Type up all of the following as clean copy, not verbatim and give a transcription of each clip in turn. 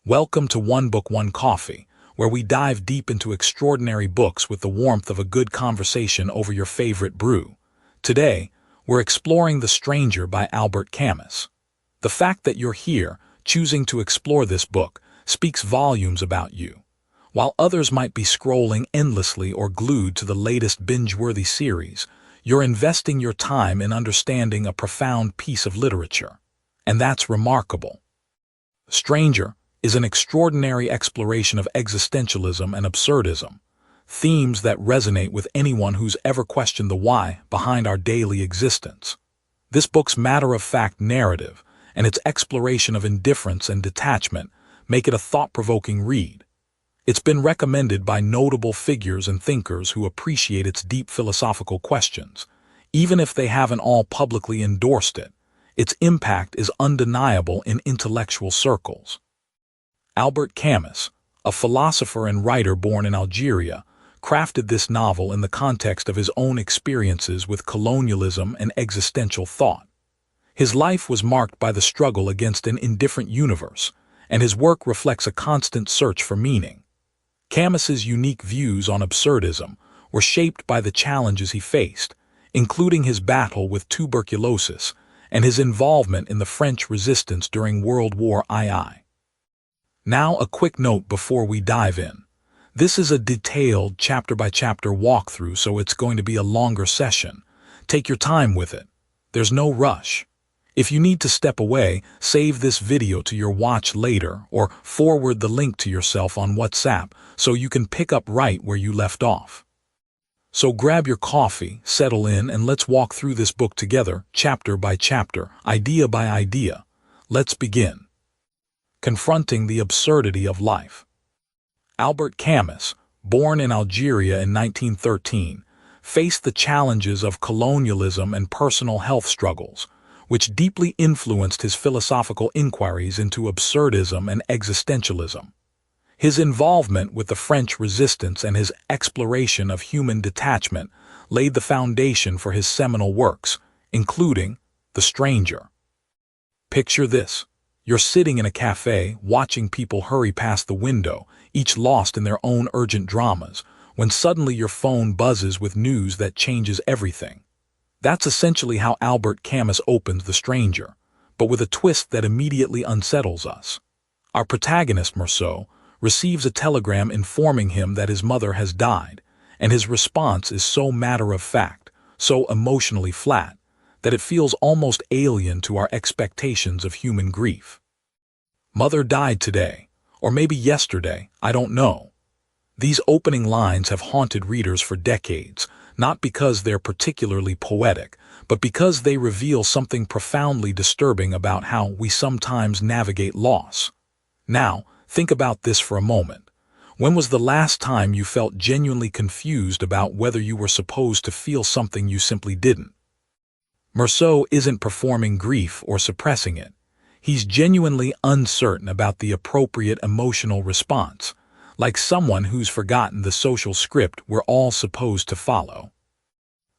Welcome to One Book, One Coffee, where we dive deep into extraordinary books with the warmth of a good conversation over your favorite brew. Today, we're exploring The Stranger by Albert Camus. The fact that you're here, choosing to explore this book, speaks volumes about you. While others might be scrolling endlessly or glued to the latest binge-worthy series, you're investing your time in understanding a profound piece of literature. And that's remarkable. Stranger is an extraordinary exploration of existentialism and absurdism, themes that resonate with anyone who's ever questioned the why behind our daily existence. This book's matter-of-fact narrative and its exploration of indifference and detachment make it a thought-provoking read. It's been recommended by notable figures and thinkers who appreciate its deep philosophical questions. Even if they haven't all publicly endorsed it, its impact is undeniable in intellectual circles. Albert Camus, a philosopher and writer born in Algeria, crafted this novel in the context of his own experiences with colonialism and existential thought. His life was marked by the struggle against an indifferent universe, and his work reflects a constant search for meaning. Camus's unique views on absurdism were shaped by the challenges he faced, including his battle with tuberculosis and his involvement in the French resistance during World War II. Now, a quick note before we dive in. This is a detailed chapter-by-chapter walkthrough, so it's going to be a longer session. Take your time with it. There's no rush. If you need to step away, save this video to your watch later or forward the link to yourself on WhatsApp so you can pick up right where you left off. So grab your coffee, settle in, and let's walk through this book together, chapter by chapter, idea by idea. Let's begin. Confronting the absurdity of life. Albert Camus, born in Algeria in 1913, faced the challenges of colonialism and personal health struggles, which deeply influenced his philosophical inquiries into absurdism and existentialism. His involvement with the French resistance and his exploration of human detachment laid the foundation for his seminal works, including The Stranger. Picture this. You're sitting in a cafe, watching people hurry past the window, each lost in their own urgent dramas, when suddenly your phone buzzes with news that changes everything. That's essentially how Albert Camus opens The Stranger, but with a twist that immediately unsettles us. Our protagonist, Marceau, receives a telegram informing him that his mother has died, and his response is so matter-of-fact, so emotionally flat, that it feels almost alien to our expectations of human grief. Mother died today, or maybe yesterday, I don't know. These opening lines have haunted readers for decades, not because they're particularly poetic, but because they reveal something profoundly disturbing about how we sometimes navigate loss. Now, think about this for a moment. When was the last time you felt genuinely confused about whether you were supposed to feel something you simply didn't? Marceau isn't performing grief or suppressing it. He's genuinely uncertain about the appropriate emotional response, like someone who's forgotten the social script we're all supposed to follow.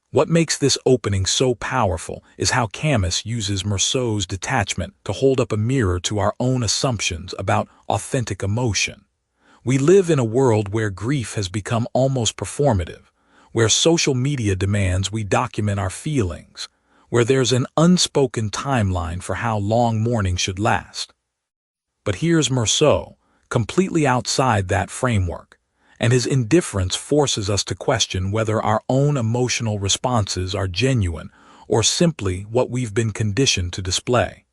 What makes this opening so powerful is how Camus uses Marceau's detachment to hold up a mirror to our own assumptions about authentic emotion. We live in a world where grief has become almost performative, where social media demands we document our feelings, where there's an unspoken timeline for how long mourning should last. But here's Marceau, completely outside that framework, and his indifference forces us to question whether our own emotional responses are genuine or simply what we've been conditioned to display.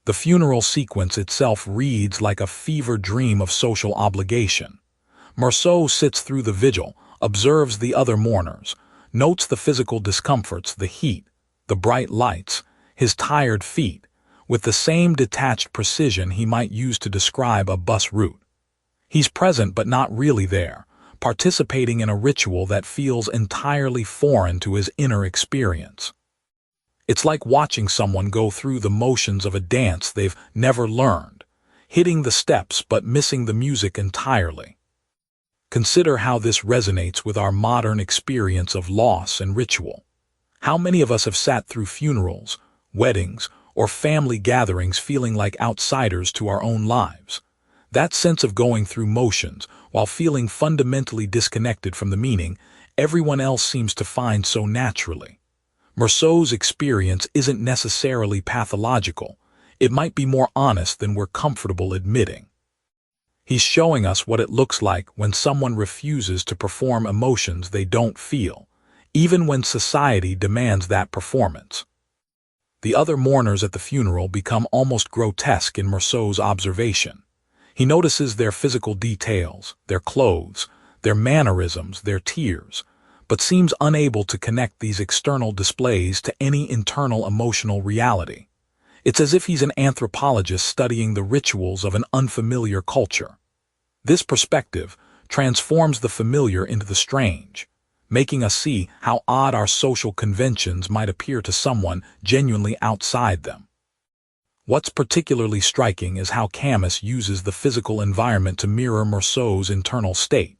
The funeral sequence itself reads like a fever dream of social obligation. Marceau sits through the vigil, observes the other mourners, notes the physical discomforts, the heat, the bright lights, his tired feet, with the same detached precision he might use to describe a bus route. He's present but not really there, participating in a ritual that feels entirely foreign to his inner experience. It's like watching someone go through the motions of a dance they've never learned, hitting the steps but missing the music entirely. Consider how this resonates with our modern experience of loss and ritual. How many of us have sat through funerals, weddings, or family gatherings feeling like outsiders to our own lives? That sense of going through motions while feeling fundamentally disconnected from the meaning everyone else seems to find so naturally. Meursault's experience isn't necessarily pathological. It might be more honest than we're comfortable admitting. He's showing us what it looks like when someone refuses to perform emotions they don't feel, even when society demands that performance. The other mourners at the funeral become almost grotesque in Meursault's observation. He notices their physical details, their clothes, their mannerisms, their tears, but seems unable to connect these external displays to any internal emotional reality. It's as if he's an anthropologist studying the rituals of an unfamiliar culture. This perspective transforms the familiar into the strange, making us see how odd our social conventions might appear to someone genuinely outside them. What's particularly striking is how Camus uses the physical environment to mirror Meursault's internal state.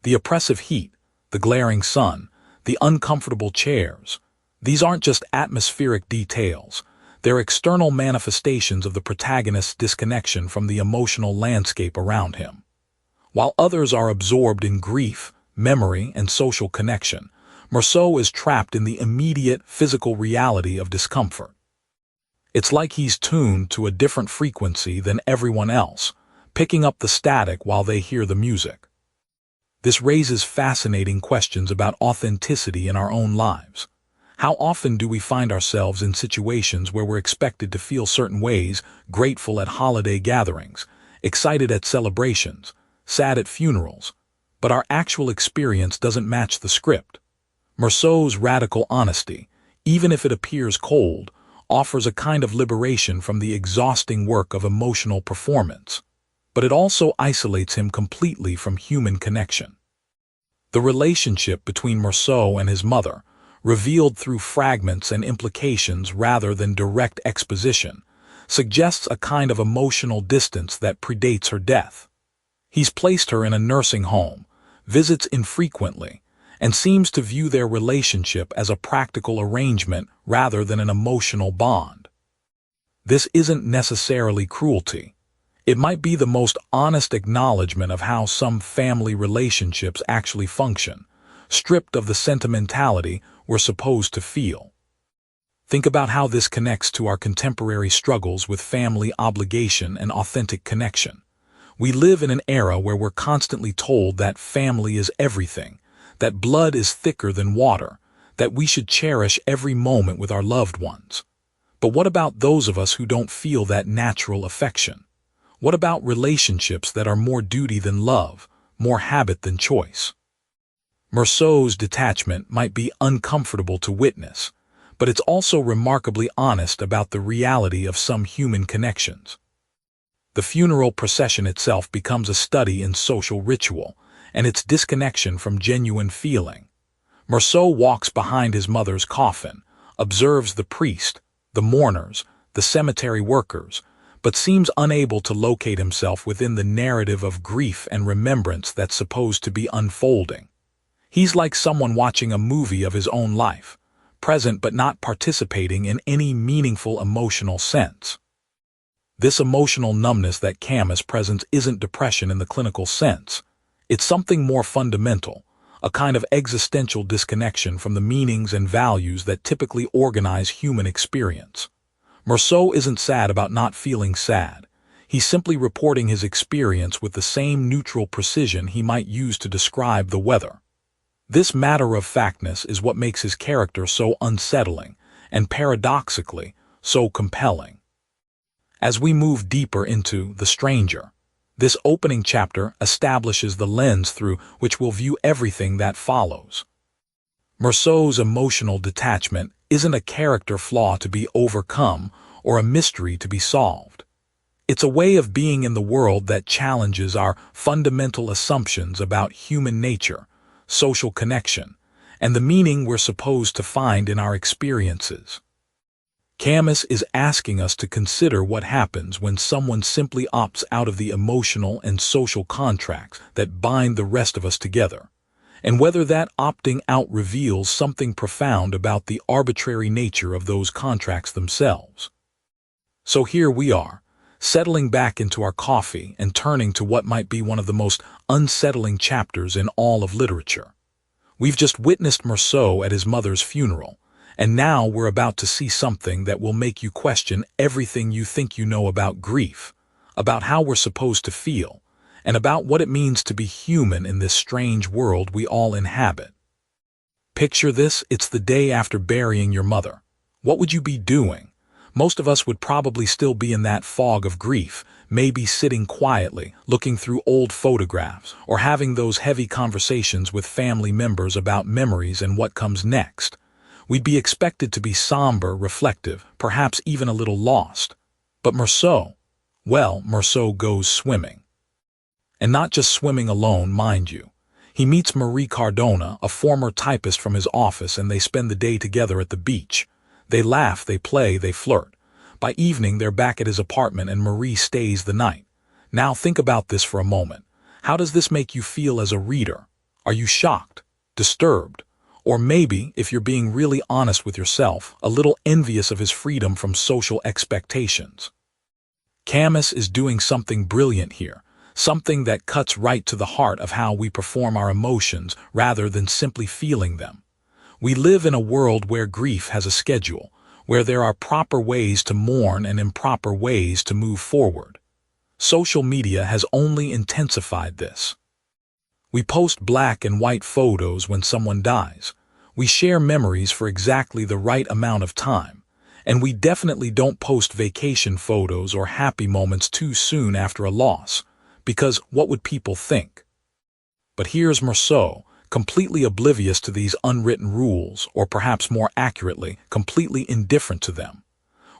The oppressive heat, the glaring sun, the uncomfortable chairs, these aren't just atmospheric details. They're external manifestations of the protagonist's disconnection from the emotional landscape around him. While others are absorbed in grief, memory, and social connection, Meursault is trapped in the immediate physical reality of discomfort. It's like he's tuned to a different frequency than everyone else, picking up the static while they hear the music. This raises fascinating questions about authenticity in our own lives. How often do we find ourselves in situations where we're expected to feel certain ways, grateful at holiday gatherings, excited at celebrations, sad at funerals, but our actual experience doesn't match the script? Meursault's radical honesty, even if it appears cold, offers a kind of liberation from the exhausting work of emotional performance, but it also isolates him completely from human connection. The relationship between Meursault and his mother, revealed through fragments and implications rather than direct exposition, suggests a kind of emotional distance that predates her death. He's placed her in a nursing home, visits infrequently, and seems to view their relationship as a practical arrangement rather than an emotional bond. This isn't necessarily cruelty. It might be the most honest acknowledgement of how some family relationships actually function, stripped of the sentimentality we're supposed to feel. Think about how this connects to our contemporary struggles with family obligation and authentic connection. We live in an era where we're constantly told that family is everything, that blood is thicker than water, that we should cherish every moment with our loved ones. But what about those of us who don't feel that natural affection? What about relationships that are more duty than love, more habit than choice? Meursault's detachment might be uncomfortable to witness, but it's also remarkably honest about the reality of some human connections. The funeral procession itself becomes a study in social ritual and its disconnection from genuine feeling. Meursault walks behind his mother's coffin, observes the priest, the mourners, the cemetery workers, but seems unable to locate himself within the narrative of grief and remembrance that's supposed to be unfolding. He's like someone watching a movie of his own life, present but not participating in any meaningful emotional sense. This emotional numbness that Camus presents isn't depression in the clinical sense. It's something more fundamental, a kind of existential disconnection from the meanings and values that typically organize human experience. Meursault isn't sad about not feeling sad. He's simply reporting his experience with the same neutral precision he might use to describe the weather. This matter-of-factness is what makes his character so unsettling and, paradoxically, so compelling. As we move deeper into The Stranger, this opening chapter establishes the lens through which we'll view everything that follows. Meursault's emotional detachment isn't a character flaw to be overcome or a mystery to be solved. It's a way of being in the world that challenges our fundamental assumptions about human nature, social connection, and the meaning we're supposed to find in our experiences. Camus is asking us to consider what happens when someone simply opts out of the emotional and social contracts that bind the rest of us together, and whether that opting out reveals something profound about the arbitrary nature of those contracts themselves. So here we are, settling back into our coffee and turning to what might be one of the most unsettling chapters in all of literature. We've just witnessed Meursault at his mother's funeral, and now we're about to see something that will make you question everything you think you know about grief, about how we're supposed to feel, and about what it means to be human in this strange world we all inhabit. Picture this: it's the day after burying your mother. What would you be doing? Most of us would probably still be in that fog of grief, maybe sitting quietly, looking through old photographs, or having those heavy conversations with family members about memories and what comes next. We'd be expected to be somber, reflective, perhaps even a little lost. But Meursault? Well, Meursault goes swimming. And not just swimming alone, mind you. He meets Marie Cardona, a former typist from his office, and they spend the day together at the beach. They laugh, they play, they flirt. By evening, they're back at his apartment and Marie stays the night. Now think about this for a moment. How does this make you feel as a reader? Are you shocked? Disturbed? Or maybe, if you're being really honest with yourself, a little envious of his freedom from social expectations? Camus is doing something brilliant here. Something that cuts right to the heart of how we perform our emotions rather than simply feeling them. We live in a world where grief has a schedule, where there are proper ways to mourn and improper ways to move forward. Social media has only intensified this. We post black and white photos when someone dies. We share memories for exactly the right amount of time. And we definitely don't post vacation photos or happy moments too soon after a loss. Because what would people think? But here's Meursault, completely oblivious to these unwritten rules, or perhaps more accurately, completely indifferent to them.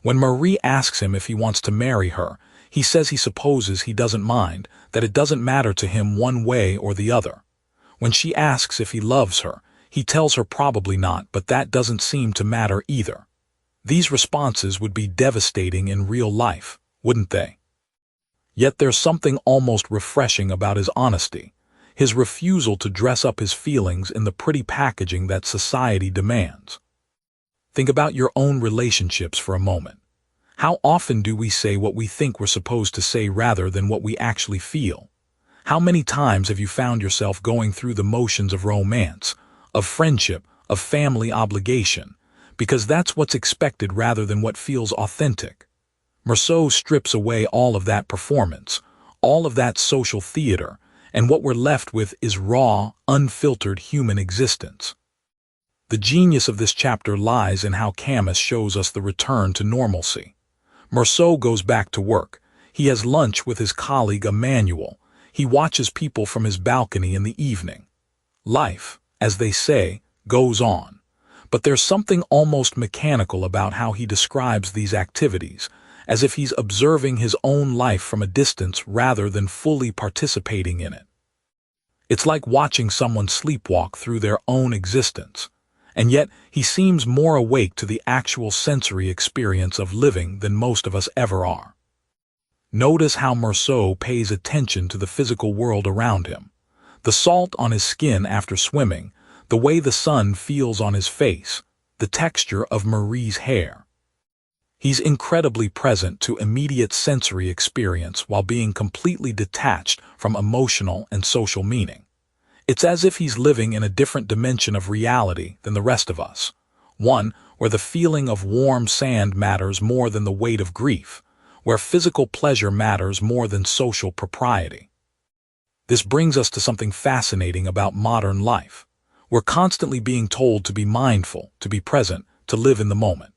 When Marie asks him if he wants to marry her, he says he supposes he doesn't mind, that it doesn't matter to him one way or the other. When she asks if he loves her, he tells her probably not, but that doesn't seem to matter either. These responses would be devastating in real life, wouldn't they? Yet there's something almost refreshing about his honesty, his refusal to dress up his feelings in the pretty packaging that society demands. Think about your own relationships for a moment. How often do we say what we think we're supposed to say rather than what we actually feel? How many times have you found yourself going through the motions of romance, of friendship, of family obligation, because that's what's expected rather than what feels authentic? Meursault strips away all of that performance, all of that social theater, and what we're left with is raw, unfiltered human existence. The genius of this chapter lies in how Camus shows us the return to normalcy. Meursault goes back to work. He has lunch with his colleague Emmanuel. He watches people from his balcony in the evening. Life, as they say, goes on. But there's something almost mechanical about how he describes these activities, as if he's observing his own life from a distance rather than fully participating in it. It's like watching someone sleepwalk through their own existence, and yet he seems more awake to the actual sensory experience of living than most of us ever are. Notice how Meursault pays attention to the physical world around him. The salt on his skin after swimming, the way the sun feels on his face, the texture of Marie's hair. He's incredibly present to immediate sensory experience while being completely detached from emotional and social meaning. It's as if he's living in a different dimension of reality than the rest of us, one where the feeling of warm sand matters more than the weight of grief, where physical pleasure matters more than social propriety. This brings us to something fascinating about modern life. We're constantly being told to be mindful, to be present, to live in the moment.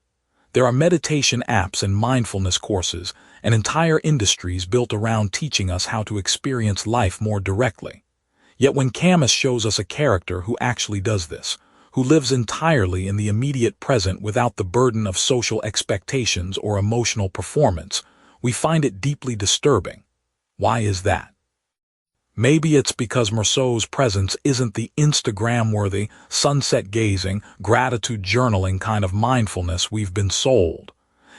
There are meditation apps and mindfulness courses, and entire industries built around teaching us how to experience life more directly. Yet when Camus shows us a character who actually does this, who lives entirely in the immediate present without the burden of social expectations or emotional performance, we find it deeply disturbing. Why is that? Maybe it's because Meursault's presence isn't the Instagram-worthy, sunset-gazing, gratitude journaling kind of mindfulness we've been sold.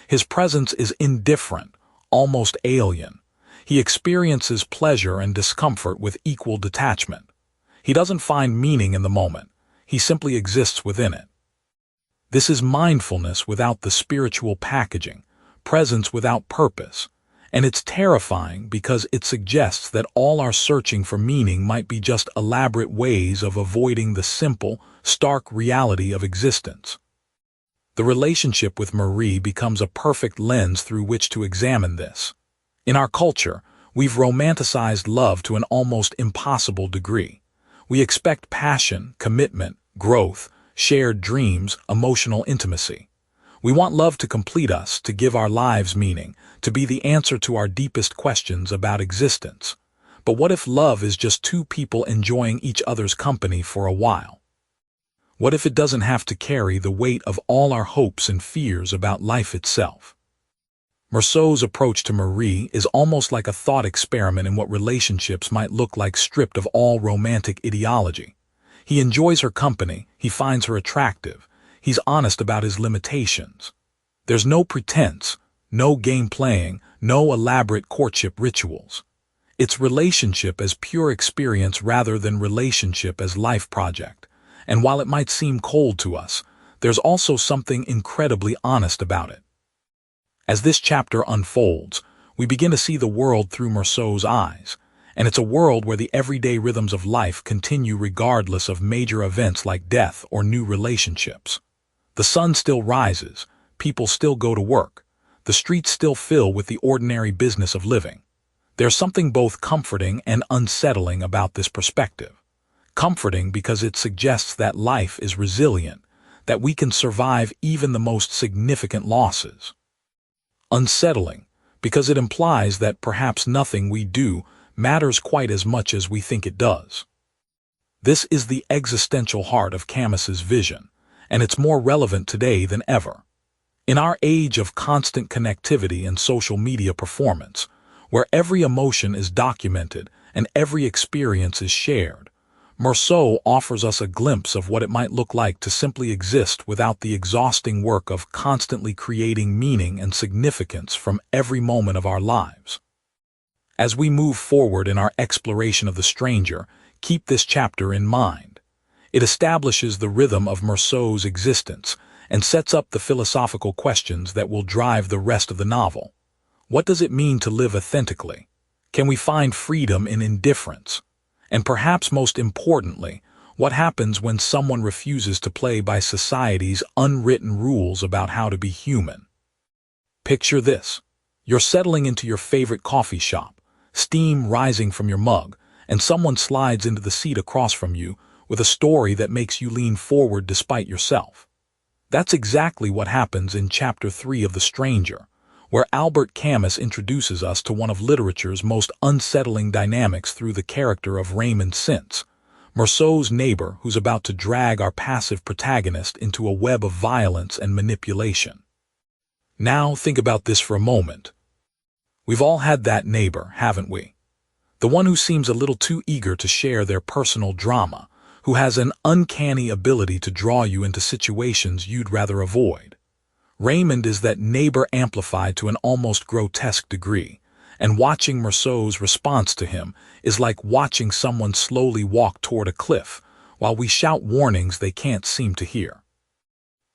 His presence is indifferent, almost alien. He experiences pleasure and discomfort with equal detachment. He doesn't find meaning in the moment. He simply exists within it. This is mindfulness without the spiritual packaging, presence without purpose, And it's terrifying because it suggests that all our searching for meaning might be just elaborate ways of avoiding the simple, stark reality of existence. The relationship with Marie becomes a perfect lens through which to examine this. In our culture, we've romanticized love to an almost impossible degree. We expect passion, commitment, growth, shared dreams, emotional intimacy. We want love to complete us, to give our lives meaning, to be the answer to our deepest questions about existence. But what if love is just two people enjoying each other's company for a while? What if it doesn't have to carry the weight of all our hopes and fears about life itself? Meursault's approach to Marie is almost like a thought experiment in what relationships might look like stripped of all romantic ideology. He enjoys her company, he finds her attractive, he's honest about his limitations. There's no pretense, no game playing, no elaborate courtship rituals. It's relationship as pure experience rather than relationship as life project. And while it might seem cold to us, there's also something incredibly honest about it. As this chapter unfolds, we begin to see the world through Meursault's eyes, and it's a world where the everyday rhythms of life continue regardless of major events like death or new relationships. The sun still rises, people still go to work, the streets still fill with the ordinary business of living. There's something both comforting and unsettling about this perspective. Comforting because it suggests that life is resilient, that we can survive even the most significant losses. Unsettling because it implies that perhaps nothing we do matters quite as much as we think it does. This is the existential heart of Camus's vision, and it's more relevant today than ever. In our age of constant connectivity and social media performance, where every emotion is documented and every experience is shared, Meursault offers us a glimpse of what it might look like to simply exist without the exhausting work of constantly creating meaning and significance from every moment of our lives. As we move forward in our exploration of the stranger, keep this chapter in mind. It establishes the rhythm of Meursault's existence and sets up the philosophical questions that will drive the rest of the novel. What does it mean to live authentically? Can we find freedom in indifference? And perhaps most importantly, what happens when someone refuses to play by society's unwritten rules about how to be human? Picture this. You're settling into your favorite coffee shop, steam rising from your mug, and someone slides into the seat across from you with a story that makes you lean forward despite yourself. That's exactly what happens in Chapter 3 of The Stranger, where Albert Camus introduces us to one of literature's most unsettling dynamics through the character of Raymond, Meursault's neighbor who's about to drag our passive protagonist into a web of violence and manipulation. Now think about this for a moment. We've all had that neighbor, haven't we? The one who seems a little too eager to share their personal drama, who has an uncanny ability to draw you into situations you'd rather avoid. Raymond is that neighbor amplified to an almost grotesque degree, and watching Meursault's response to him is like watching someone slowly walk toward a cliff while we shout warnings they can't seem to hear.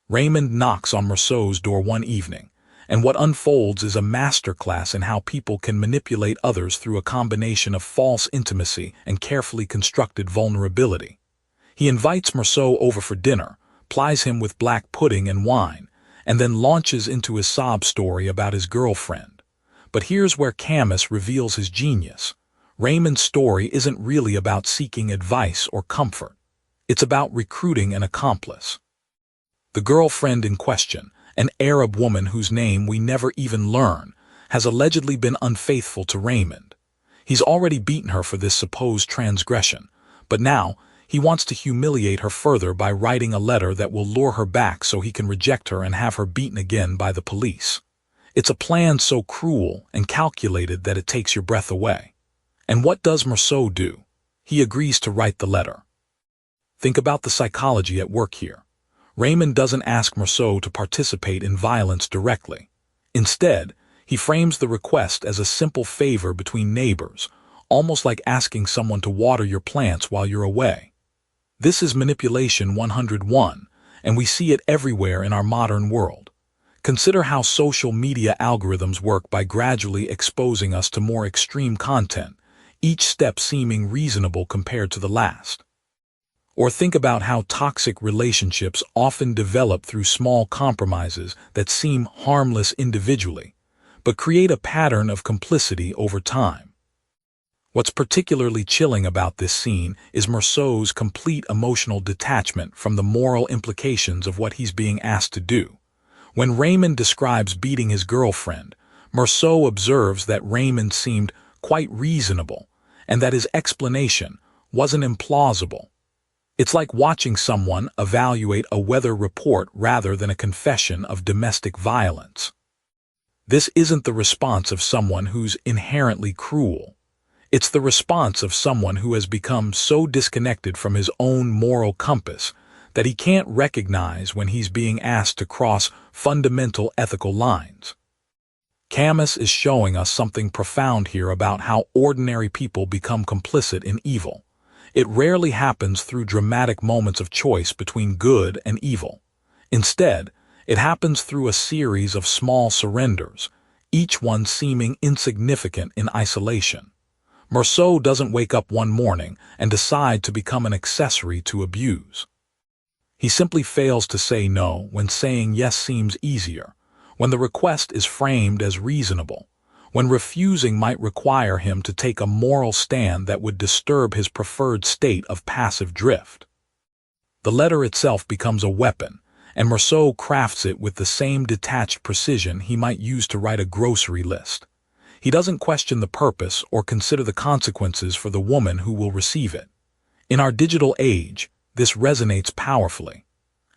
Raymond knocks on Meursault's door one evening, and what unfolds is a masterclass in how people can manipulate others through a combination of false intimacy and carefully constructed vulnerability. He invites Meursault over for dinner, plies him with black pudding and wine, and then launches into his sob story about his girlfriend. But here's where Camus reveals his genius. Raymond's story isn't really about seeking advice or comfort. It's about recruiting an accomplice. The girlfriend in question, an Arab woman whose name we never even learn, has allegedly been unfaithful to Raymond. He's already beaten her for this supposed transgression, but now he wants to humiliate her further by writing a letter that will lure her back so he can reject her and have her beaten again by the police. It's a plan so cruel and calculated that it takes your breath away. And what does Meursault do? He agrees to write the letter. Think about the psychology at work here. Raymond doesn't ask Meursault to participate in violence directly. Instead, he frames the request as a simple favor between neighbors, almost like asking someone to water your plants while you're away. This is manipulation 101, and we see it everywhere in our modern world. Consider how social media algorithms work by gradually exposing us to more extreme content, each step seeming reasonable compared to the last. Or think about how toxic relationships often develop through small compromises that seem harmless individually, but create a pattern of complicity over time. What's particularly chilling about this scene is Meursault's complete emotional detachment from the moral implications of what he's being asked to do. When Raymond describes beating his girlfriend, Meursault observes that Raymond seemed quite reasonable and that his explanation wasn't implausible. It's like watching someone evaluate a weather report rather than a confession of domestic violence. This isn't the response of someone who's inherently cruel. It's the response of someone who has become so disconnected from his own moral compass that he can't recognize when he's being asked to cross fundamental ethical lines. Camus is showing us something profound here about how ordinary people become complicit in evil. It rarely happens through dramatic moments of choice between good and evil. Instead, it happens through a series of small surrenders, each one seeming insignificant in isolation. Meursault doesn't wake up one morning and decide to become an accessory to abuse. He simply fails to say no when saying yes seems easier, when the request is framed as reasonable, when refusing might require him to take a moral stand that would disturb his preferred state of passive drift. The letter itself becomes a weapon, and Meursault crafts it with the same detached precision he might use to write a grocery list. He doesn't question the purpose or consider the consequences for the woman who will receive it. In our digital age, this resonates powerfully.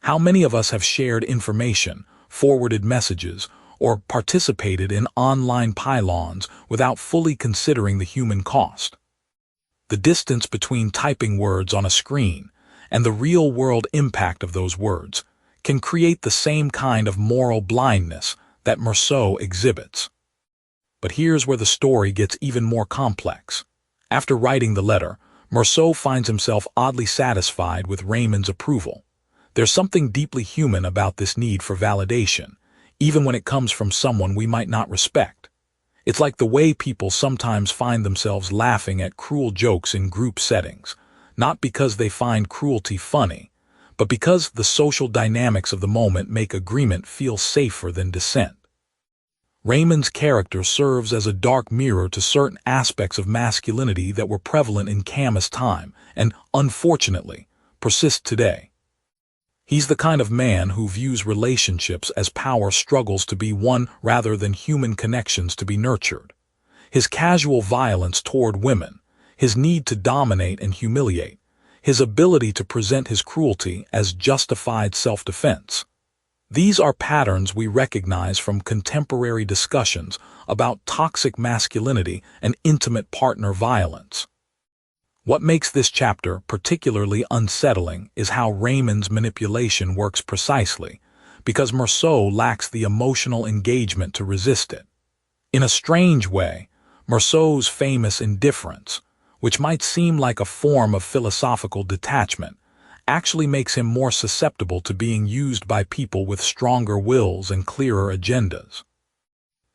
How many of us have shared information, forwarded messages, or participated in online pylons without fully considering the human cost? The distance between typing words on a screen and the real-world impact of those words can create the same kind of moral blindness that Meursault exhibits. But here's where the story gets even more complex. After writing the letter, Meursault finds himself oddly satisfied with Raymond's approval. There's something deeply human about this need for validation, even when it comes from someone we might not respect. It's like the way people sometimes find themselves laughing at cruel jokes in group settings, not because they find cruelty funny, but because the social dynamics of the moment make agreement feel safer than dissent. Raymond's character serves as a dark mirror to certain aspects of masculinity that were prevalent in Camus' time and, unfortunately, persist today. He's the kind of man who views relationships as power struggles to be won rather than human connections to be nurtured. His casual violence toward women, his need to dominate and humiliate, his ability to present his cruelty as justified self-defense. These are patterns we recognize from contemporary discussions about toxic masculinity and intimate partner violence. What makes this chapter particularly unsettling is how Raymond's manipulation works precisely, because Meursault lacks the emotional engagement to resist it. In a strange way, Meursault's famous indifference, which might seem like a form of philosophical detachment, actually makes him more susceptible to being used by people with stronger wills and clearer agendas.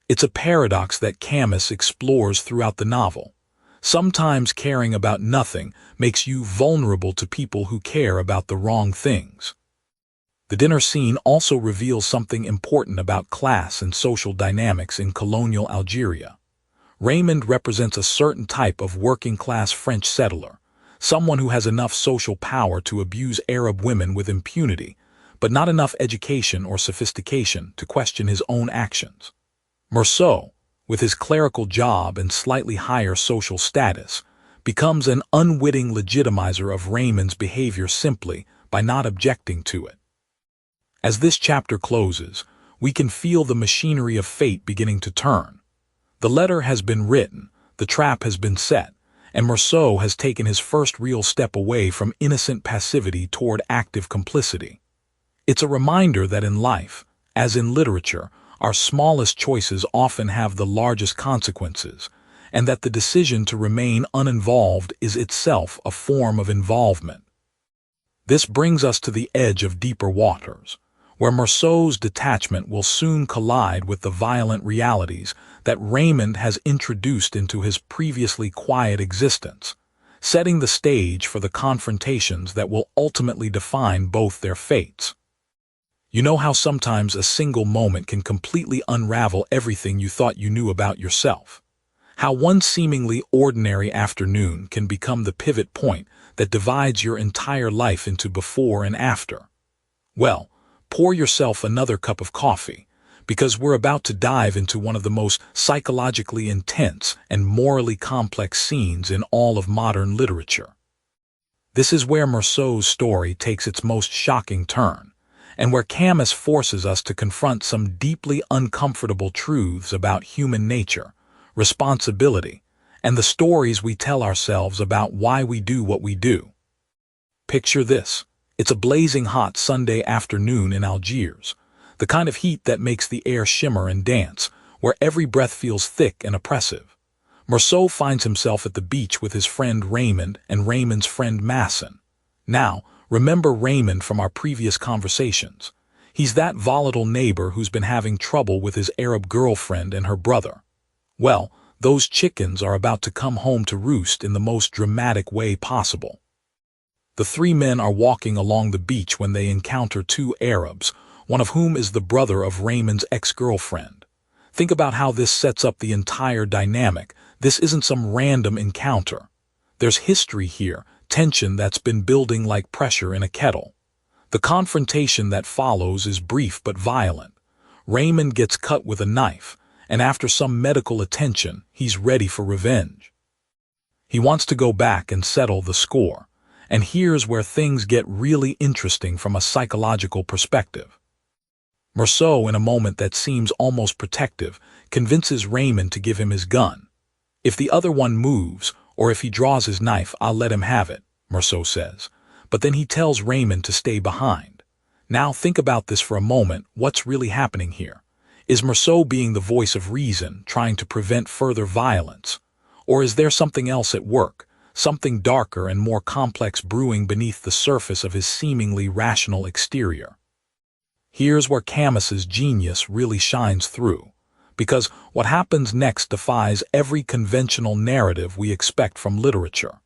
It's a paradox that Camus explores throughout the novel. Sometimes caring about nothing makes you vulnerable to people who care about the wrong things. The dinner scene also reveals something important about class and social dynamics in colonial Algeria. Raymond represents a certain type of working-class French settler, someone who has enough social power to abuse Arab women with impunity, but not enough education or sophistication to question his own actions. Meursault, with his clerical job and slightly higher social status, becomes an unwitting legitimizer of Raymond's behavior simply by not objecting to it. As this chapter closes, we can feel the machinery of fate beginning to turn. The letter has been written, the trap has been set, and Meursault has taken his first real step away from innocent passivity toward active complicity. It's a reminder that in life, as in literature, our smallest choices often have the largest consequences, and that the decision to remain uninvolved is itself a form of involvement. This brings us to the edge of deeper waters, where Marceau's detachment will soon collide with the violent realities that Raymond has introduced into his previously quiet existence, setting the stage for the confrontations that will ultimately define both their fates. You know how sometimes a single moment can completely unravel everything you thought you knew about yourself? How one seemingly ordinary afternoon can become the pivot point that divides your entire life into before and after? Well, pour yourself another cup of coffee, because we're about to dive into one of the most psychologically intense and morally complex scenes in all of modern literature. This is where Marceau's story takes its most shocking turn, and where Camus forces us to confront some deeply uncomfortable truths about human nature, responsibility, and the stories we tell ourselves about why we do what we do. Picture this. It's a blazing hot Sunday afternoon in Algiers, the kind of heat that makes the air shimmer and dance, where every breath feels thick and oppressive. Marceau finds himself at the beach with his friend Raymond and Raymond's friend Masson. Now, remember Raymond from our previous conversations. He's that volatile neighbor who's been having trouble with his Arab girlfriend and her brother. Well, those chickens are about to come home to roost in the most dramatic way possible. The three men are walking along the beach when they encounter two Arabs, one of whom is the brother of Raymond's ex-girlfriend. Think about how this sets up the entire dynamic. This isn't some random encounter. There's history here, tension that's been building like pressure in a kettle. The confrontation that follows is brief but violent. Raymond gets cut with a knife, and after some medical attention, he's ready for revenge. He wants to go back and settle the score, and here's where things get really interesting from a psychological perspective. Marceau, in a moment that seems almost protective, convinces Raymond to give him his gun. "If the other one moves, or if he draws his knife, I'll let him have it," Marceau says. But then he tells Raymond to stay behind. Now think about this for a moment. What's really happening here? Is Marceau being the voice of reason, trying to prevent further violence? Or is there something else at work, something darker and more complex brewing beneath the surface of his seemingly rational exterior? Here's where Camus's genius really shines through, because what happens next defies every conventional narrative we expect from literature.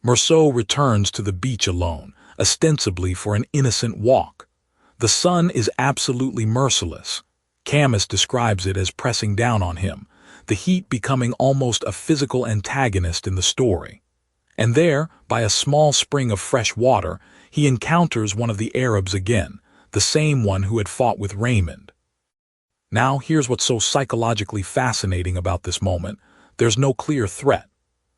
Marceau returns to the beach alone, ostensibly for an innocent walk. The sun is absolutely merciless. Camus describes it as pressing down on him, the heat becoming almost a physical antagonist in the story. And there, by a small spring of fresh water, he encounters one of the Arabs again, the same one who had fought with Raymond. Now, here's what's so psychologically fascinating about this moment. There's no clear threat.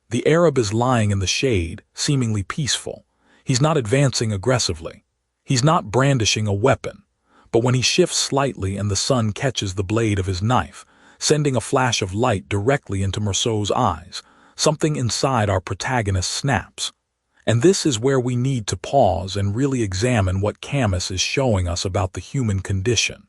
The Arab is lying in the shade, seemingly peaceful. He's not advancing aggressively. He's not brandishing a weapon. But when he shifts slightly and the sun catches the blade of his knife, sending a flash of light directly into Marceau's eyes, something inside our protagonist snaps. And this is where we need to pause and really examine what Camus is showing us about the human condition.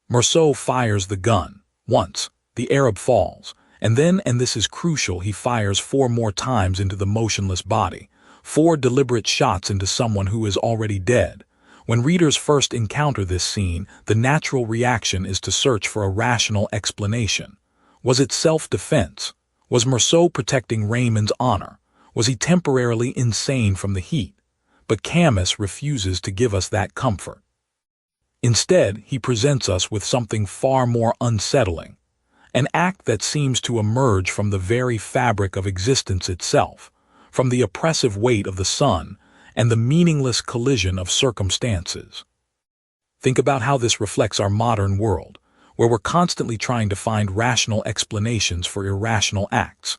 Marceau fires the gun. Once, the Arab falls, and then, and this is crucial, he fires 4 more times into the motionless body, 4 deliberate shots into someone who is already dead. When readers first encounter this scene, the natural reaction is to search for a rational explanation. Was it self-defense? Was Marceau protecting Raymond's honor? Was he temporarily insane from the heat? But Camus refuses to give us that comfort. Instead, he presents us with something far more unsettling, an act that seems to emerge from the very fabric of existence itself, from the oppressive weight of the sun and the meaningless collision of circumstances. Think about how this reflects our modern world, where we're constantly trying to find rational explanations for irrational acts.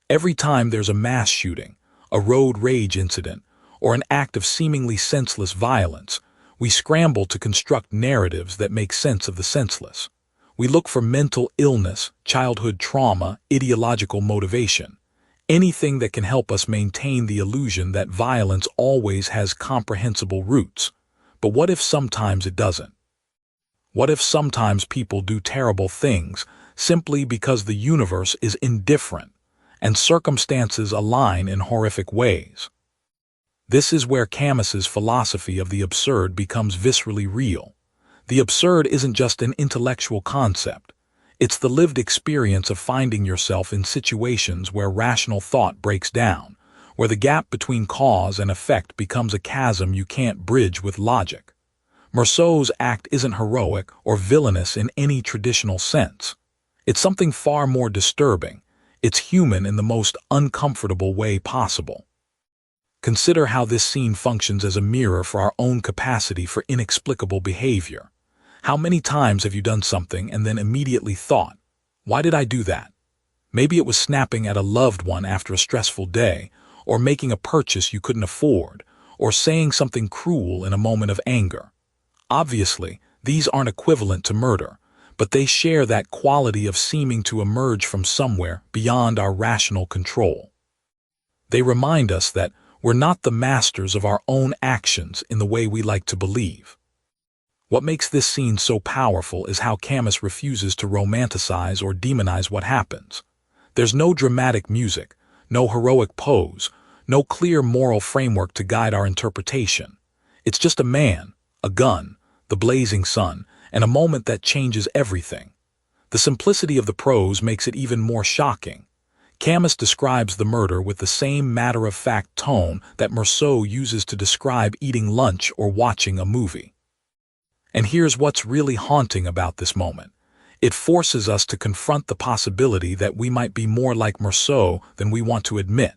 Every time there's a mass shooting, a road rage incident, or an act of seemingly senseless violence, we scramble to construct narratives that make sense of the senseless. We look for mental illness, childhood trauma, ideological motivation, anything that can help us maintain the illusion that violence always has comprehensible roots. But what if sometimes it doesn't? What if sometimes people do terrible things simply because the universe is indifferent and circumstances align in horrific ways? This is where Camus's philosophy of the absurd becomes viscerally real. The absurd isn't just an intellectual concept. It's the lived experience of finding yourself in situations where rational thought breaks down, where the gap between cause and effect becomes a chasm you can't bridge with logic. Meursault's act isn't heroic or villainous in any traditional sense. It's something far more disturbing. It's human in the most uncomfortable way possible. Consider how this scene functions as a mirror for our own capacity for inexplicable behavior. How many times have you done something and then immediately thought, "Why did I do that?" Maybe it was snapping at a loved one after a stressful day, or making a purchase you couldn't afford, or saying something cruel in a moment of anger. Obviously, these aren't equivalent to murder, but they share that quality of seeming to emerge from somewhere beyond our rational control. They remind us that we're not the masters of our own actions in the way we like to believe. What makes this scene so powerful is how Camus refuses to romanticize or demonize what happens. There's no dramatic music, no heroic pose, no clear moral framework to guide our interpretation. It's just a man, a gun, the blazing sun, and a moment that changes everything. The simplicity of the prose makes it even more shocking. Camus describes the murder with the same matter-of-fact tone that Meursault uses to describe eating lunch or watching a movie. And here's what's really haunting about this moment. It forces us to confront the possibility that we might be more like Meursault than we want to admit.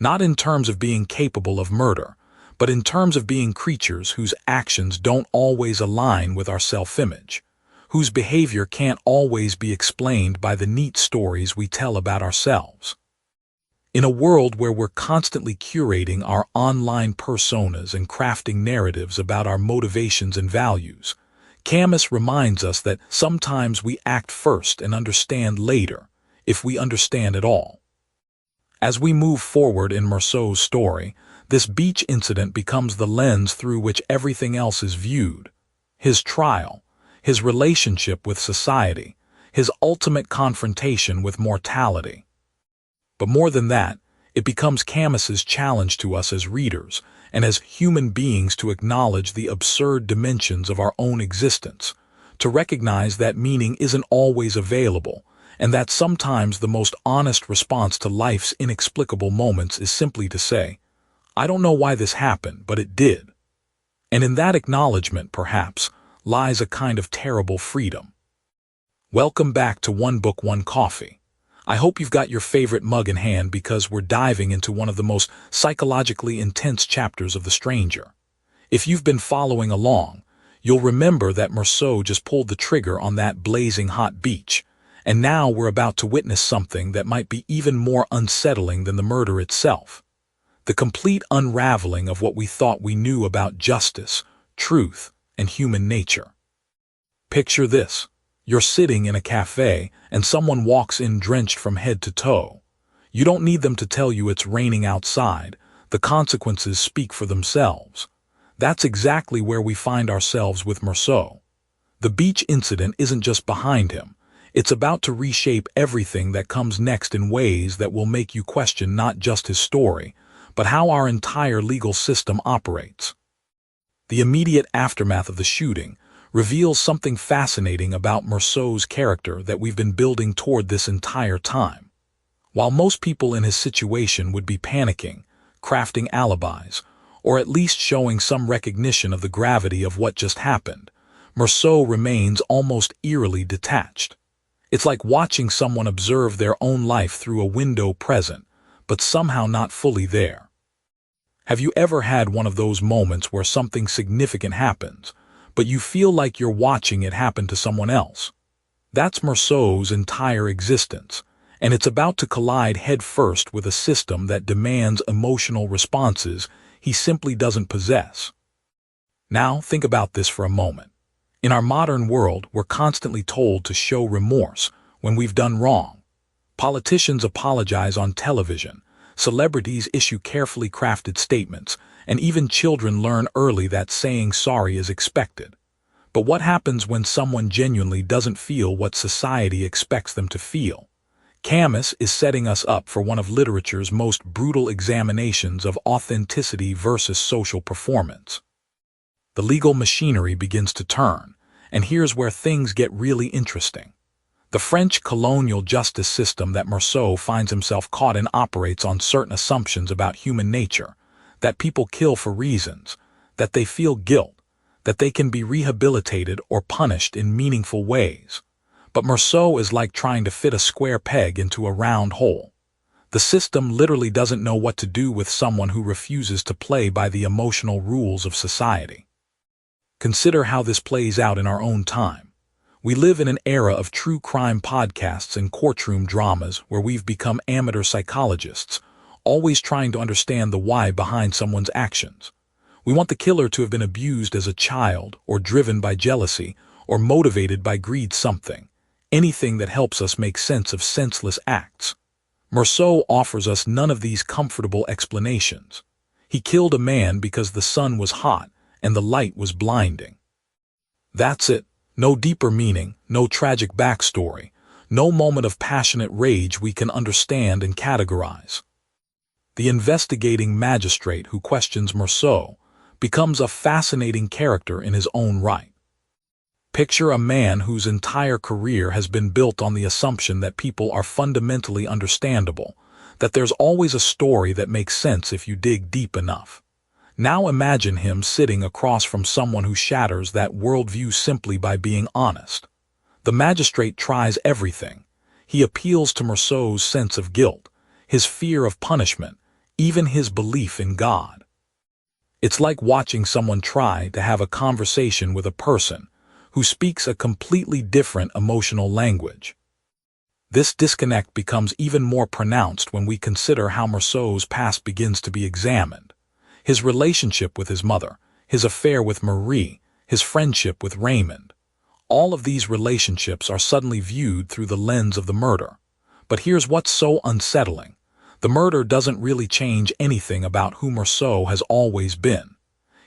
Not in terms of being capable of murder, but in terms of being creatures whose actions don't always align with our self-image, whose behavior can't always be explained by the neat stories we tell about ourselves. In a world where we're constantly curating our online personas and crafting narratives about our motivations and values, Camus reminds us that sometimes we act first and understand later, if we understand at all. As we move forward in Meursault's story, this beach incident becomes the lens through which everything else is viewed. His trial, his relationship with society, his ultimate confrontation with mortality. But more than that, it becomes Camus's challenge to us as readers and as human beings to acknowledge the absurd dimensions of our own existence, to recognize that meaning isn't always available, and that sometimes the most honest response to life's inexplicable moments is simply to say, "I don't know why this happened, but it did." And in that acknowledgement, perhaps, lies a kind of terrible freedom. Welcome back to One Book, One Coffee. I hope you've got your favorite mug in hand because we're diving into one of the most psychologically intense chapters of The Stranger. If you've been following along, you'll remember that Meursault just pulled the trigger on that blazing hot beach, and now we're about to witness something that might be even more unsettling than the murder itself. The complete unraveling of what we thought we knew about justice, truth, and human nature. Picture this. You're sitting in a cafe and someone walks in drenched from head to toe. You don't need them to tell you it's raining outside. The consequences speak for themselves. That's exactly where we find ourselves with Meursault. The beach incident isn't just behind him. It's about to reshape everything that comes next in ways that will make you question not just his story, but how our entire legal system operates. The immediate aftermath of the shooting reveals something fascinating about Meursault's character that we've been building toward this entire time. While most people in his situation would be panicking, crafting alibis, or at least showing some recognition of the gravity of what just happened, Meursault remains almost eerily detached. It's like watching someone observe their own life through a window present, but somehow not fully there. Have you ever had one of those moments where something significant happens, but you feel like you're watching it happen to someone else? That's Meursault's entire existence, and it's about to collide headfirst with a system that demands emotional responses he simply doesn't possess. Now, think about this for a moment. In our modern world, we're constantly told to show remorse when we've done wrong. Politicians apologize on television, celebrities issue carefully crafted statements, and even children learn early that saying sorry is expected. But what happens when someone genuinely doesn't feel what society expects them to feel? Camus is setting us up for one of literature's most brutal examinations of authenticity versus social performance. The legal machinery begins to turn, and here's where things get really interesting. The French colonial justice system that Meursault finds himself caught in operates on certain assumptions about human nature, that people kill for reasons, that they feel guilt, that they can be rehabilitated or punished in meaningful ways. But Meursault is like trying to fit a square peg into a round hole. The system literally doesn't know what to do with someone who refuses to play by the emotional rules of society. Consider how this plays out in our own time. We live in an era of true crime podcasts and courtroom dramas where we've become amateur psychologists, always trying to understand the why behind someone's actions. We want the killer to have been abused as a child, or driven by jealousy, or motivated by greed, anything that helps us make sense of senseless acts. Meursault offers us none of these comfortable explanations. He killed a man because the sun was hot and the light was blinding. That's it. No deeper meaning, no tragic backstory, no moment of passionate rage we can understand and categorize. The investigating magistrate who questions Meursault becomes a fascinating character in his own right. Picture a man whose entire career has been built on the assumption that people are fundamentally understandable, that there's always a story that makes sense if you dig deep enough. Now imagine him sitting across from someone who shatters that worldview simply by being honest. The magistrate tries everything. He appeals to Meursault's sense of guilt, his fear of punishment, even his belief in God. It's like watching someone try to have a conversation with a person who speaks a completely different emotional language. This disconnect becomes even more pronounced when we consider how Meursault's past begins to be examined. His relationship with his mother, his affair with Marie, his friendship with Raymond. All of these relationships are suddenly viewed through the lens of the murder. But here's what's so unsettling. The murder doesn't really change anything about who Meursault has always been.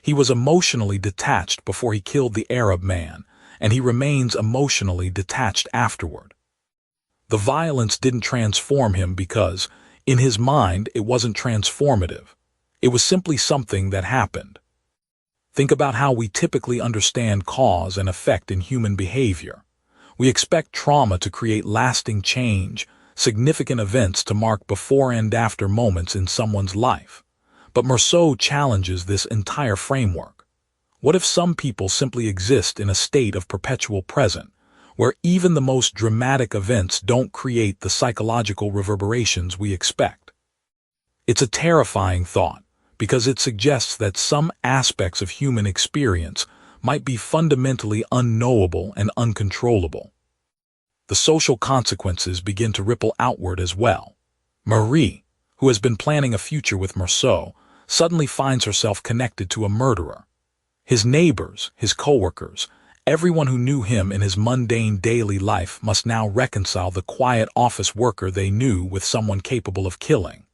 He was emotionally detached before he killed the Arab man, and he remains emotionally detached afterward. The violence didn't transform him because, in his mind, it wasn't transformative. It was simply something that happened. Think about how we typically understand cause and effect in human behavior. We expect trauma to create lasting change, significant events to mark before and after moments in someone's life. But Meursault challenges this entire framework. What if some people simply exist in a state of perpetual present, where even the most dramatic events don't create the psychological reverberations we expect? It's a terrifying thought, because it suggests that some aspects of human experience might be fundamentally unknowable and uncontrollable. The social consequences begin to ripple outward as well. Marie, who has been planning a future with Meursault, suddenly finds herself connected to a murderer. His neighbors, his coworkers, everyone who knew him in his mundane daily life must now reconcile the quiet office worker they knew with someone capable of killing.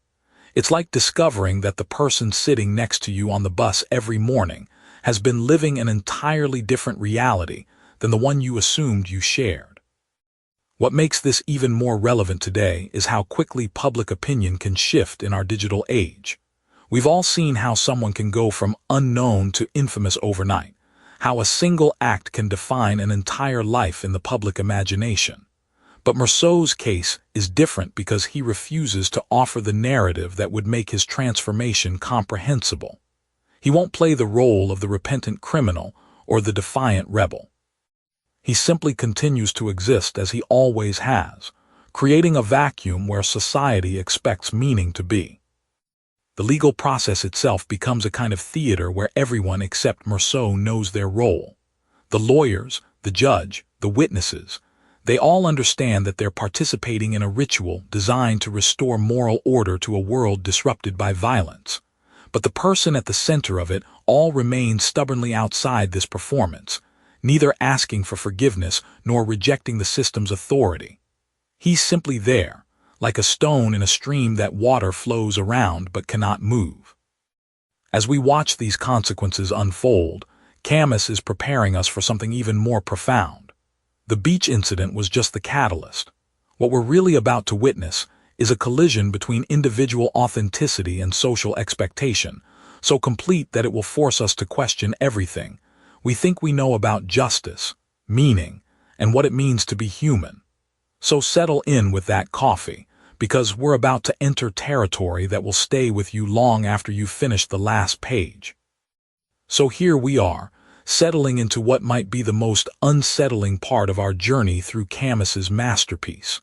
It's like discovering that the person sitting next to you on the bus every morning has been living an entirely different reality than the one you assumed you shared. What makes this even more relevant today is how quickly public opinion can shift in our digital age. We've all seen how someone can go from unknown to infamous overnight, how a single act can define an entire life in the public imagination. But Meursault's case is different because he refuses to offer the narrative that would make his transformation comprehensible. He won't play the role of the repentant criminal or the defiant rebel. He simply continues to exist as he always has, creating a vacuum where society expects meaning to be. The legal process itself becomes a kind of theater where everyone except Meursault knows their role. The lawyers, the judge, the witnesses, they all understand that they're participating in a ritual designed to restore moral order to a world disrupted by violence. But the person at the center of it all remains stubbornly outside this performance, neither asking for forgiveness nor rejecting the system's authority. He's simply there, like a stone in a stream that water flows around but cannot move. As we watch these consequences unfold, Camus is preparing us for something even more profound. The beach incident was just the catalyst. What we're really about to witness is a collision between individual authenticity and social expectation, so complete that it will force us to question everything we think we know about justice, meaning, and what it means to be human. So settle in with that coffee, because we're about to enter territory that will stay with you long after you've finished the last page. So here we are, settling into what might be the most unsettling part of our journey through Camus's masterpiece.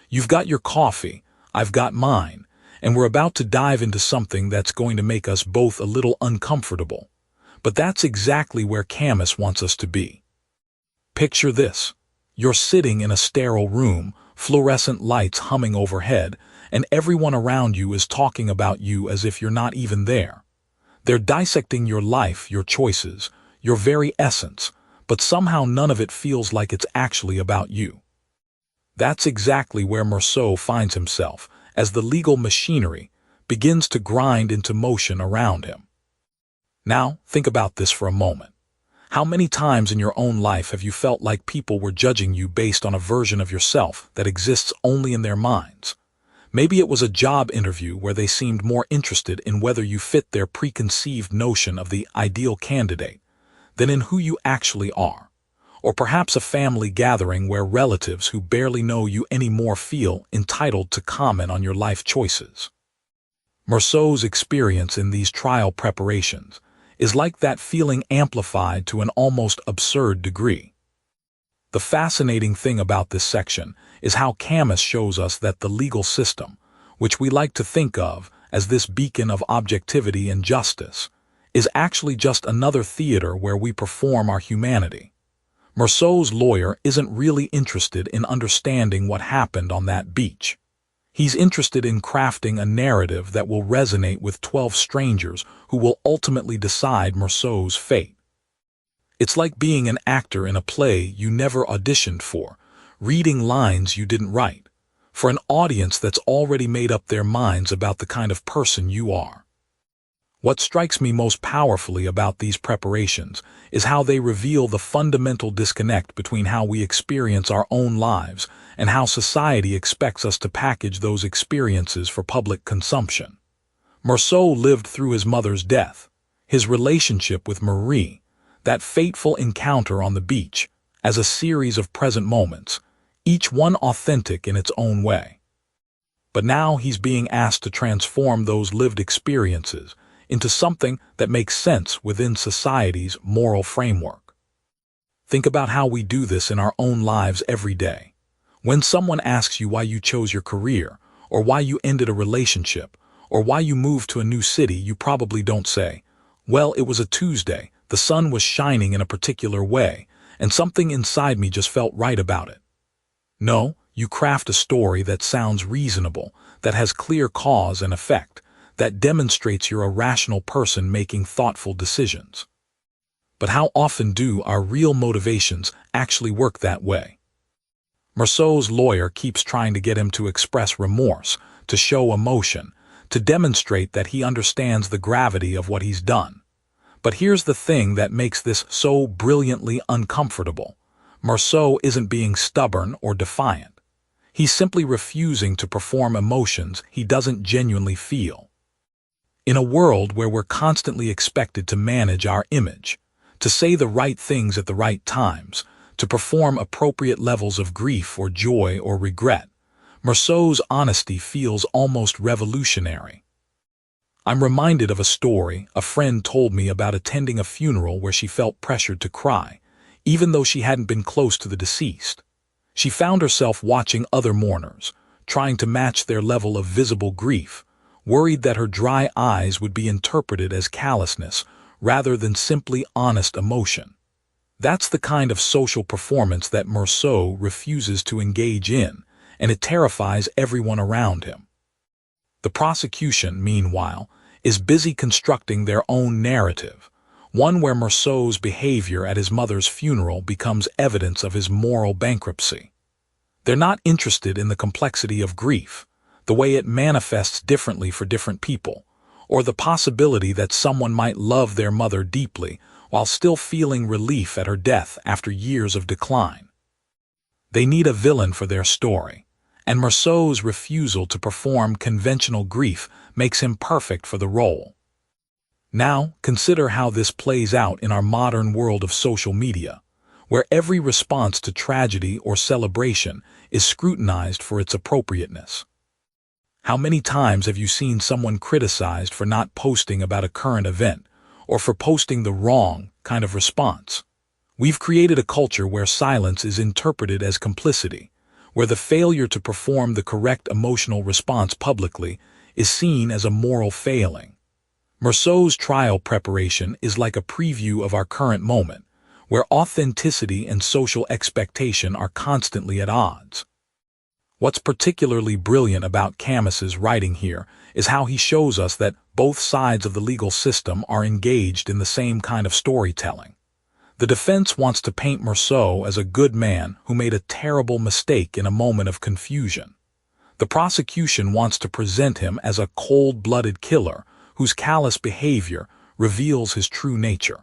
You've got your coffee, I've got mine, and we're about to dive into something that's going to make us both a little uncomfortable. But that's exactly where Camus wants us to be. Picture this. You're sitting in a sterile room, fluorescent lights humming overhead, and everyone around you is talking about you as if you're not even there. They're dissecting your life, your choices, your very essence, but somehow none of it feels like it's actually about you. That's exactly where Meursault finds himself, as the legal machinery begins to grind into motion around him. Now, think about this for a moment. How many times in your own life have you felt like people were judging you based on a version of yourself that exists only in their minds? Maybe it was a job interview where they seemed more interested in whether you fit their preconceived notion of the ideal candidate than in who you actually are. Or perhaps a family gathering where relatives who barely know you anymore feel entitled to comment on your life choices. Meursault's experience in these trial preparations is like that feeling amplified to an almost absurd degree. The fascinating thing about this section is how Camus shows us that the legal system, which we like to think of as this beacon of objectivity and justice, is actually just another theater where we perform our humanity. Meursault's lawyer isn't really interested in understanding what happened on that beach. He's interested in crafting a narrative that will resonate with 12 strangers who will ultimately decide Meursault's fate. It's like being an actor in a play you never auditioned for, reading lines you didn't write, for an audience that's already made up their minds about the kind of person you are. What strikes me most powerfully about these preparations is how they reveal the fundamental disconnect between how we experience our own lives and how society expects us to package those experiences for public consumption. Meursault lived through his mother's death, his relationship with Marie, that fateful encounter on the beach, as a series of present moments, each one authentic in its own way. But now he's being asked to transform those lived experiences into something that makes sense within society's moral framework. Think about how we do this in our own lives every day. When someone asks you why you chose your career, or why you ended a relationship, or why you moved to a new city, you probably don't say, "Well, it was a Tuesday, the sun was shining in a particular way, and something inside me just felt right about it." No, you craft a story that sounds reasonable, that has clear cause and effect, that demonstrates you're a rational person making thoughtful decisions. But how often do our real motivations actually work that way? Meursault's lawyer keeps trying to get him to express remorse, to show emotion, to demonstrate that he understands the gravity of what he's done. But here's the thing that makes this so brilliantly uncomfortable. Meursault isn't being stubborn or defiant. He's simply refusing to perform emotions he doesn't genuinely feel. In a world where we're constantly expected to manage our image, to say the right things at the right times, to perform appropriate levels of grief or joy or regret, Meursault's honesty feels almost revolutionary. I'm reminded of a story a friend told me about attending a funeral where she felt pressured to cry, even though she hadn't been close to the deceased. She found herself watching other mourners, trying to match their level of visible grief, worried that her dry eyes would be interpreted as callousness rather than simply honest emotion. That's the kind of social performance that Meursault refuses to engage in, and it terrifies everyone around him. The prosecution, meanwhile, is busy constructing their own narrative, one where Meursault's behavior at his mother's funeral becomes evidence of his moral bankruptcy. They're not interested in the complexity of grief, the way it manifests differently for different people, or the possibility that someone might love their mother deeply while still feeling relief at her death after years of decline. They need a villain for their story, and Marceau's refusal to perform conventional grief makes him perfect for the role. Now, consider how this plays out in our modern world of social media, where every response to tragedy or celebration is scrutinized for its appropriateness. How many times have you seen someone criticized for not posting about a current event, or for posting the wrong kind of response? We've created a culture where silence is interpreted as complicity, where the failure to perform the correct emotional response publicly is seen as a moral failing. Marceau's trial preparation is like a preview of our current moment, where authenticity and social expectation are constantly at odds. What's particularly brilliant about Camus's writing here is how he shows us that both sides of the legal system are engaged in the same kind of storytelling. The defense wants to paint Marceau as a good man who made a terrible mistake in a moment of confusion. The prosecution wants to present him as a cold-blooded killer whose callous behavior reveals his true nature.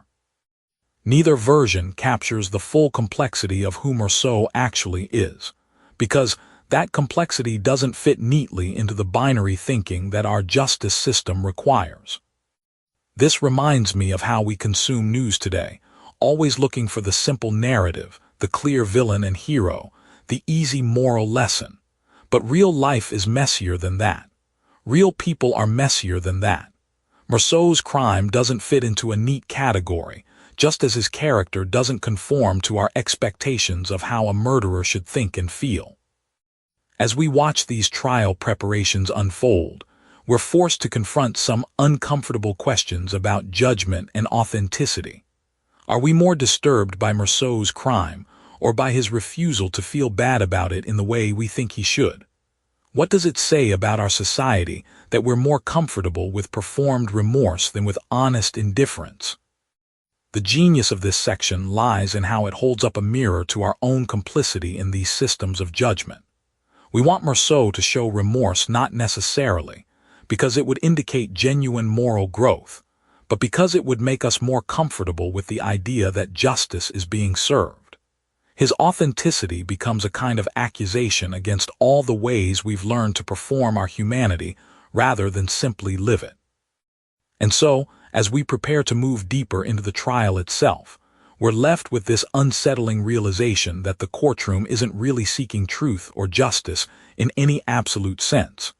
Neither version captures the full complexity of who Marceau actually is, because that complexity doesn't fit neatly into the binary thinking that our justice system requires. This reminds me of how we consume news today, always looking for the simple narrative, the clear villain and hero, the easy moral lesson. But real life is messier than that. Real people are messier than that. Marceau's crime doesn't fit into a neat category, just as his character doesn't conform to our expectations of how a murderer should think and feel. As we watch these trial preparations unfold, we're forced to confront some uncomfortable questions about judgment and authenticity. Are we more disturbed by Marceau's crime, or by his refusal to feel bad about it in the way we think he should? What does it say about our society that we're more comfortable with performed remorse than with honest indifference? The genius of this section lies in how it holds up a mirror to our own complicity in these systems of judgment. We want Marceau to show remorse not necessarily because it would indicate genuine moral growth, but because it would make us more comfortable with the idea that justice is being served. His authenticity becomes a kind of accusation against all the ways we've learned to perform our humanity rather than simply live it. And so, as we prepare to move deeper into the trial itself, we're left with this unsettling realization that the courtroom isn't really seeking truth or justice in any absolute sense.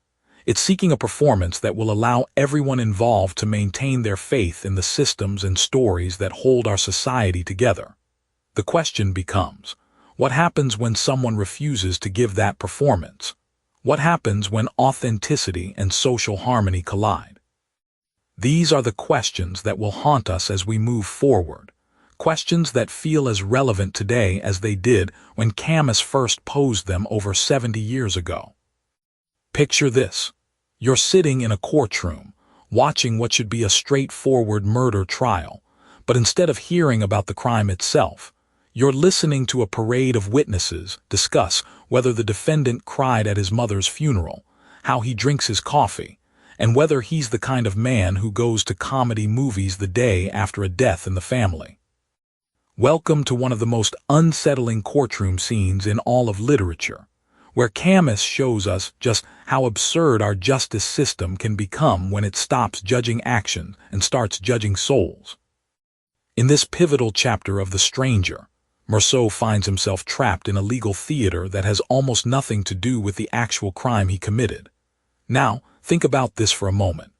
It's seeking a performance that will allow everyone involved to maintain their faith in the systems and stories that hold our society together. The question becomes, what happens when someone refuses to give that performance? What happens when authenticity and social harmony collide? These are the questions that will haunt us as we move forward, questions that feel as relevant today as they did when Camus first posed them over 70 years ago. Picture this. You're sitting in a courtroom, watching what should be a straightforward murder trial, but instead of hearing about the crime itself, you're listening to a parade of witnesses discuss whether the defendant cried at his mother's funeral, how he drinks his coffee, and whether he's the kind of man who goes to comedy movies the day after a death in the family. Welcome to one of the most unsettling courtroom scenes in all of literature, where Camus shows us just how absurd our justice system can become when it stops judging action and starts judging souls. In this pivotal chapter of The Stranger, Marceau finds himself trapped in a legal theater that has almost nothing to do with the actual crime he committed. Now, think about this for a moment.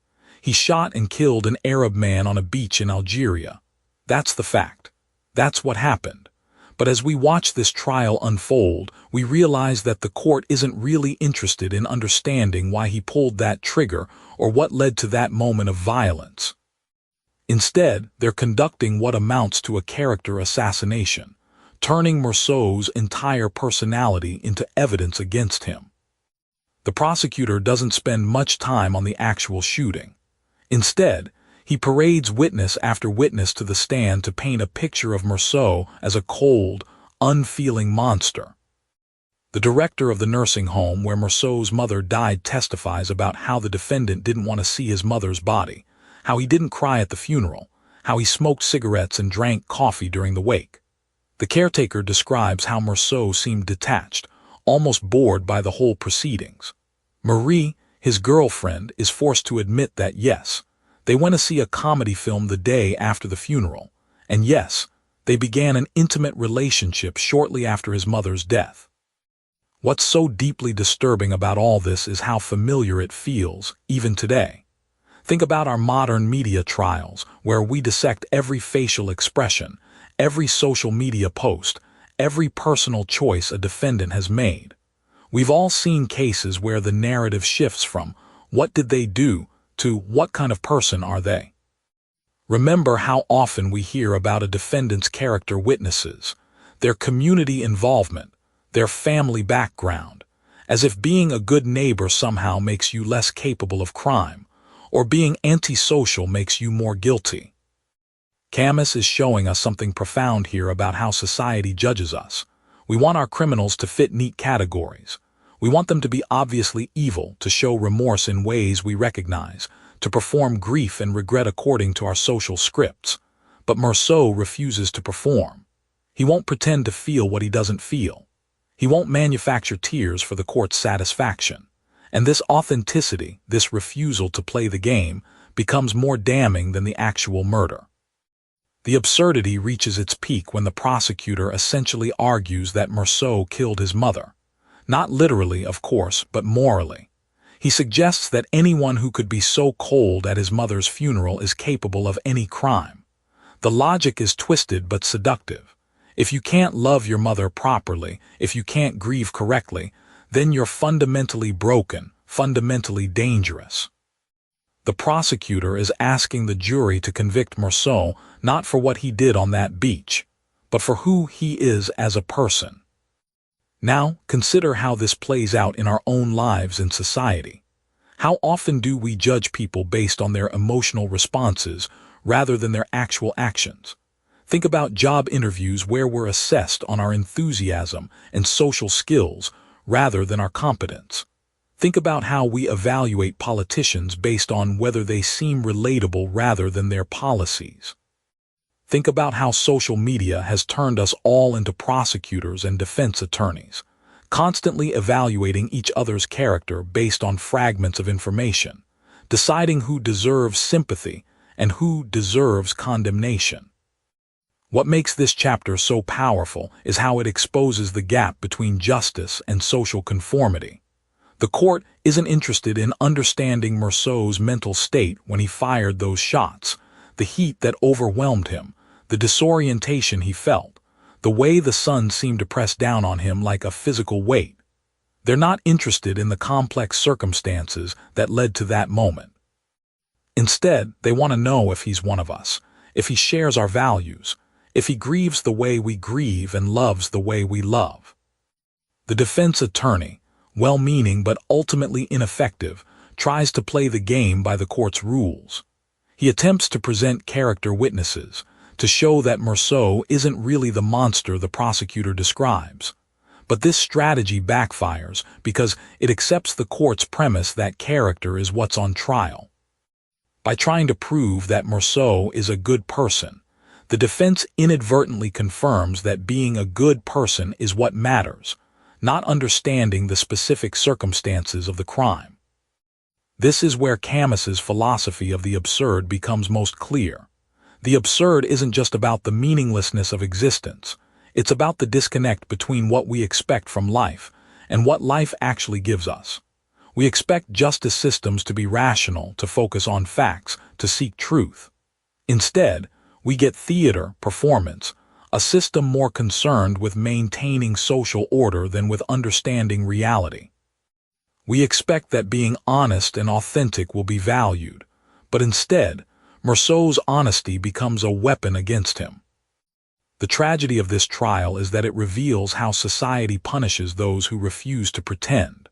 He shot and killed an Arab man on a beach in Algeria. That's the fact. That's what happened. But as we watch this trial unfold, we realize that the court isn't really interested in understanding why he pulled that trigger or what led to that moment of violence. Instead, they're conducting what amounts to a character assassination, turning Marceau's entire personality into evidence against him. The prosecutor doesn't spend much time on the actual shooting. Instead, he parades witness after witness to the stand to paint a picture of Marceau as a cold, unfeeling monster. The director of the nursing home where Marceau's mother died testifies about how the defendant didn't want to see his mother's body, how he didn't cry at the funeral, how he smoked cigarettes and drank coffee during the wake. The caretaker describes how Marceau seemed detached, almost bored by the whole proceedings. Marie, his girlfriend, is forced to admit that yes, they went to see a comedy film the day after the funeral, and yes, they began an intimate relationship shortly after his mother's death. What's so deeply disturbing about all this is how familiar it feels, even today. Think about our modern media trials, where we dissect every facial expression, every social media post, every personal choice a defendant has made. We've all seen cases where the narrative shifts from "what did they do" to "what kind of person are they?" Remember how often we hear about a defendant's character witnesses, their community involvement, their family background, as if being a good neighbor somehow makes you less capable of crime, or being antisocial makes you more guilty. Camus is showing us something profound here about how society judges us. We want our criminals to fit neat categories. We want them to be obviously evil, to show remorse in ways we recognize, to perform grief and regret according to our social scripts. But Meursault refuses to perform. He won't pretend to feel what he doesn't feel. He won't manufacture tears for the court's satisfaction. And this authenticity, this refusal to play the game, becomes more damning than the actual murder. The absurdity reaches its peak when the prosecutor essentially argues that Meursault killed his mother. Not literally, of course, but morally. He suggests that anyone who could be so cold at his mother's funeral is capable of any crime. The logic is twisted but seductive. If you can't love your mother properly, if you can't grieve correctly, then you're fundamentally broken, fundamentally dangerous. The prosecutor is asking the jury to convict Meursault not for what he did on that beach, but for who he is as a person. Now, consider how this plays out in our own lives in society. How often do we judge people based on their emotional responses rather than their actual actions? Think about job interviews where we're assessed on our enthusiasm and social skills rather than our competence. Think about how we evaluate politicians based on whether they seem relatable rather than their policies. Think about how social media has turned us all into prosecutors and defense attorneys, constantly evaluating each other's character based on fragments of information, deciding who deserves sympathy and who deserves condemnation. What makes this chapter so powerful is how it exposes the gap between justice and social conformity. The court isn't interested in understanding Meursault's mental state when he fired those shots, the heat that overwhelmed him, the disorientation he felt, the way the sun seemed to press down on him like a physical weight. They're not interested in the complex circumstances that led to that moment. Instead, they want to know if he's one of us, if he shares our values, if he grieves the way we grieve and loves the way we love. The defense attorney, well-meaning but ultimately ineffective, tries to play the game by the court's rules. He attempts to present character witnesses, to show that Meursault isn't really the monster the prosecutor describes. But this strategy backfires because it accepts the court's premise that character is what's on trial. By trying to prove that Meursault is a good person, the defense inadvertently confirms that being a good person is what matters, not understanding the specific circumstances of the crime. This is where Camus's philosophy of the absurd becomes most clear. The absurd isn't just about the meaninglessness of existence. It's about the disconnect between what we expect from life and what life actually gives us. We expect justice systems to be rational, to focus on facts, to seek truth. Instead, we get theater, performance, a system more concerned with maintaining social order than with understanding reality. We expect that being honest and authentic will be valued, but instead, Meursault's honesty becomes a weapon against him. The tragedy of this trial is that it reveals how society punishes those who refuse to pretend.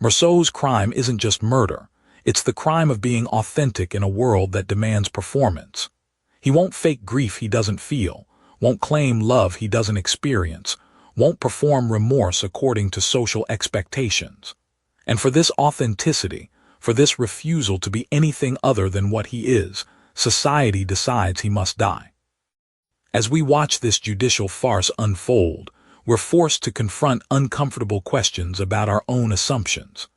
Meursault's crime isn't just murder, it's the crime of being authentic in a world that demands performance. He won't fake grief he doesn't feel, won't claim love he doesn't experience, won't perform remorse according to social expectations. And for this authenticity, for this refusal to be anything other than what he is, society decides he must die. As we watch this judicial farce unfold, we're forced to confront uncomfortable questions about our own assumptions.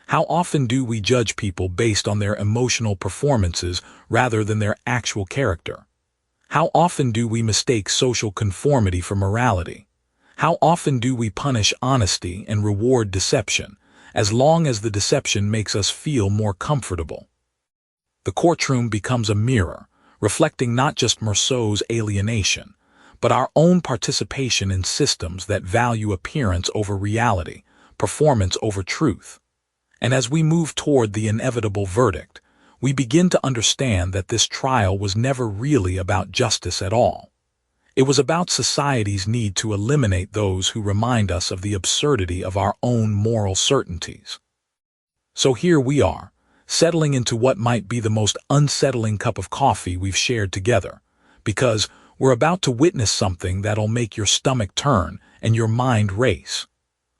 How often do we judge people based on their emotional performances rather than their actual character? How often do we mistake social conformity for morality? How often do we punish honesty and reward deception, as long as the deception makes us feel more comfortable? The courtroom becomes a mirror, reflecting not just Meursault's alienation, but our own participation in systems that value appearance over reality, performance over truth. And as we move toward the inevitable verdict, we begin to understand that this trial was never really about justice at all. It was about society's need to eliminate those who remind us of the absurdity of our own moral certainties. So here we are, settling into what might be the most unsettling cup of coffee we've shared together, because we're about to witness something that'll make your stomach turn and your mind race.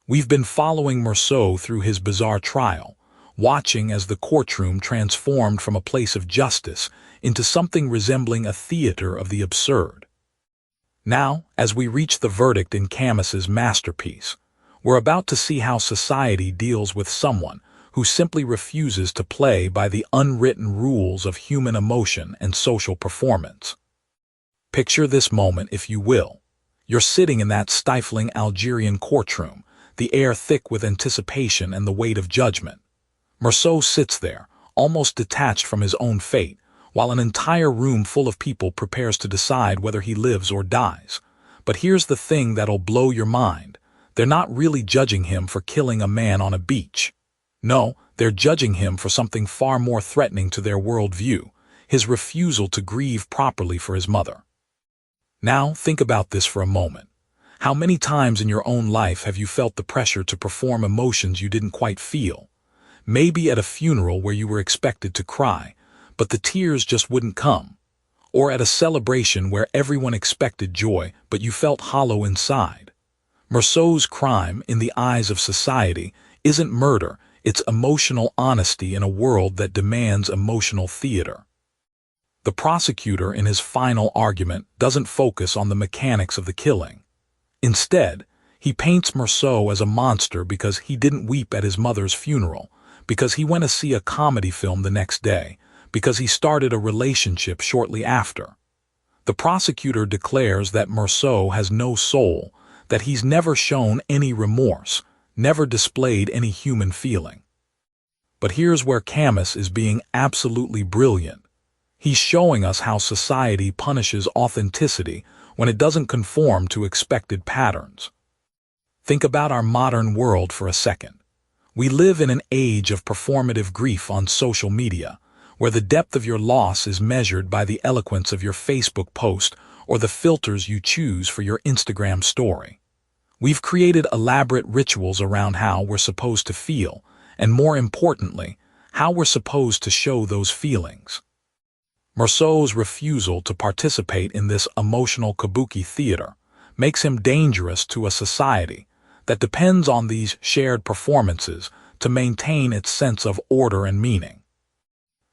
We've been following Meursault through his bizarre trial, watching as the courtroom transformed from a place of justice into something resembling a theater of the absurd. Now, as we reach the verdict in Camus's masterpiece, we're about to see how society deals with someone who simply refuses to play by the unwritten rules of human emotion and social performance. Picture this moment, if you will. You're sitting in that stifling Algerian courtroom, the air thick with anticipation and the weight of judgment. Meursault sits there, almost detached from his own fate, while an entire room full of people prepares to decide whether he lives or dies. But here's the thing that'll blow your mind. They're not really judging him for killing a man on a beach. No, they're judging him for something far more threatening to their worldview, his refusal to grieve properly for his mother. Now, think about this for a moment. How many times in your own life have you felt the pressure to perform emotions you didn't quite feel? Maybe at a funeral where you were expected to cry, but the tears just wouldn't come. Or at a celebration where everyone expected joy, but you felt hollow inside. Meursault's crime, in the eyes of society, isn't murder, it's emotional honesty in a world that demands emotional theater. The prosecutor, in his final argument, doesn't focus on the mechanics of the killing. Instead, he paints Meursault as a monster because he didn't weep at his mother's funeral, because he went to see a comedy film the next day, because he started a relationship shortly after. The prosecutor declares that Meursault has no soul, that he's never shown any remorse, never displayed any human feeling. But here's where Camus is being absolutely brilliant. He's showing us how society punishes authenticity when it doesn't conform to expected patterns. Think about our modern world for a second. We live in an age of performative grief on social media, where the depth of your loss is measured by the eloquence of your Facebook post or the filters you choose for your Instagram story. We've created elaborate rituals around how we're supposed to feel, and more importantly, how we're supposed to show those feelings. Meursault's refusal to participate in this emotional kabuki theater makes him dangerous to a society that depends on these shared performances to maintain its sense of order and meaning.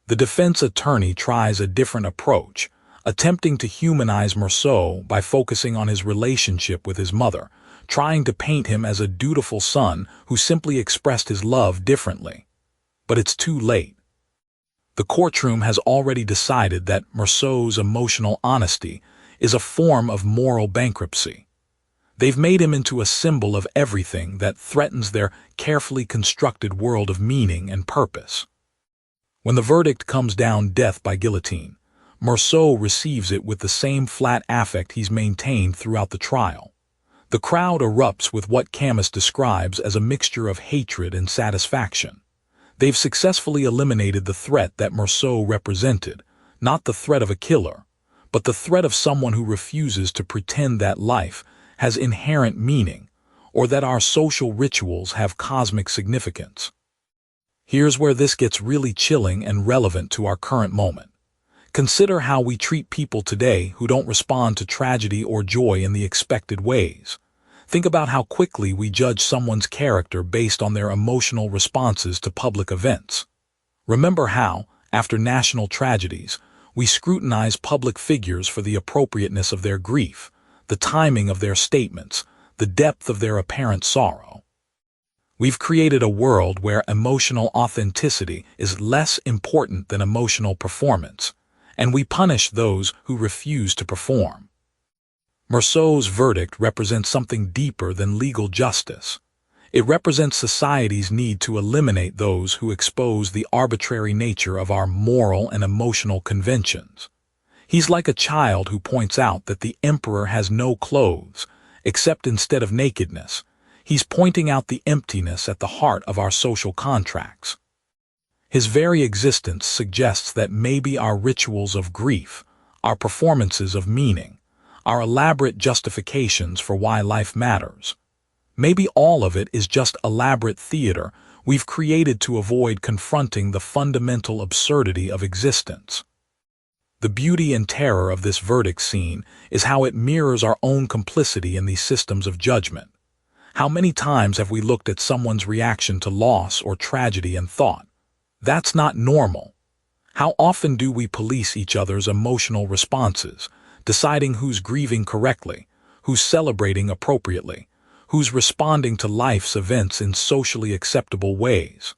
The defense attorney tries a different approach, attempting to humanize Meursault by focusing on his relationship with his mother, trying to paint him as a dutiful son who simply expressed his love differently. But it's too late. The courtroom has already decided that Meursault's emotional honesty is a form of moral bankruptcy. They've made him into a symbol of everything that threatens their carefully constructed world of meaning and purpose. When the verdict comes down death by guillotine, Meursault receives it with the same flat affect he's maintained throughout the trial. The crowd erupts with what Camus describes as a mixture of hatred and satisfaction. They've successfully eliminated the threat that Meursault represented, not the threat of a killer, but the threat of someone who refuses to pretend that life has inherent meaning or that our social rituals have cosmic significance. Here's where this gets really chilling and relevant to our current moment. Consider how we treat people today who don't respond to tragedy or joy in the expected ways. Think about how quickly we judge someone's character based on their emotional responses to public events. Remember how, after national tragedies, we scrutinize public figures for the appropriateness of their grief, the timing of their statements, the depth of their apparent sorrow. We've created a world where emotional authenticity is less important than emotional performance, and we punish those who refuse to perform. Meursault's verdict represents something deeper than legal justice. It represents society's need to eliminate those who expose the arbitrary nature of our moral and emotional conventions. He's like a child who points out that the emperor has no clothes, except instead of nakedness. He's pointing out the emptiness at the heart of our social contracts. His very existence suggests that maybe our rituals of grief, our performances of meaning, our elaborate justifications for why life matters, maybe all of it is just elaborate theater we've created to avoid confronting the fundamental absurdity of existence. The beauty and terror of this verdict scene is how it mirrors our own complicity in these systems of judgment. How many times have we looked at someone's reaction to loss or tragedy and thought, "That's not normal"? How often do we police each other's emotional responses, deciding who's grieving correctly, who's celebrating appropriately, who's responding to life's events in socially acceptable ways?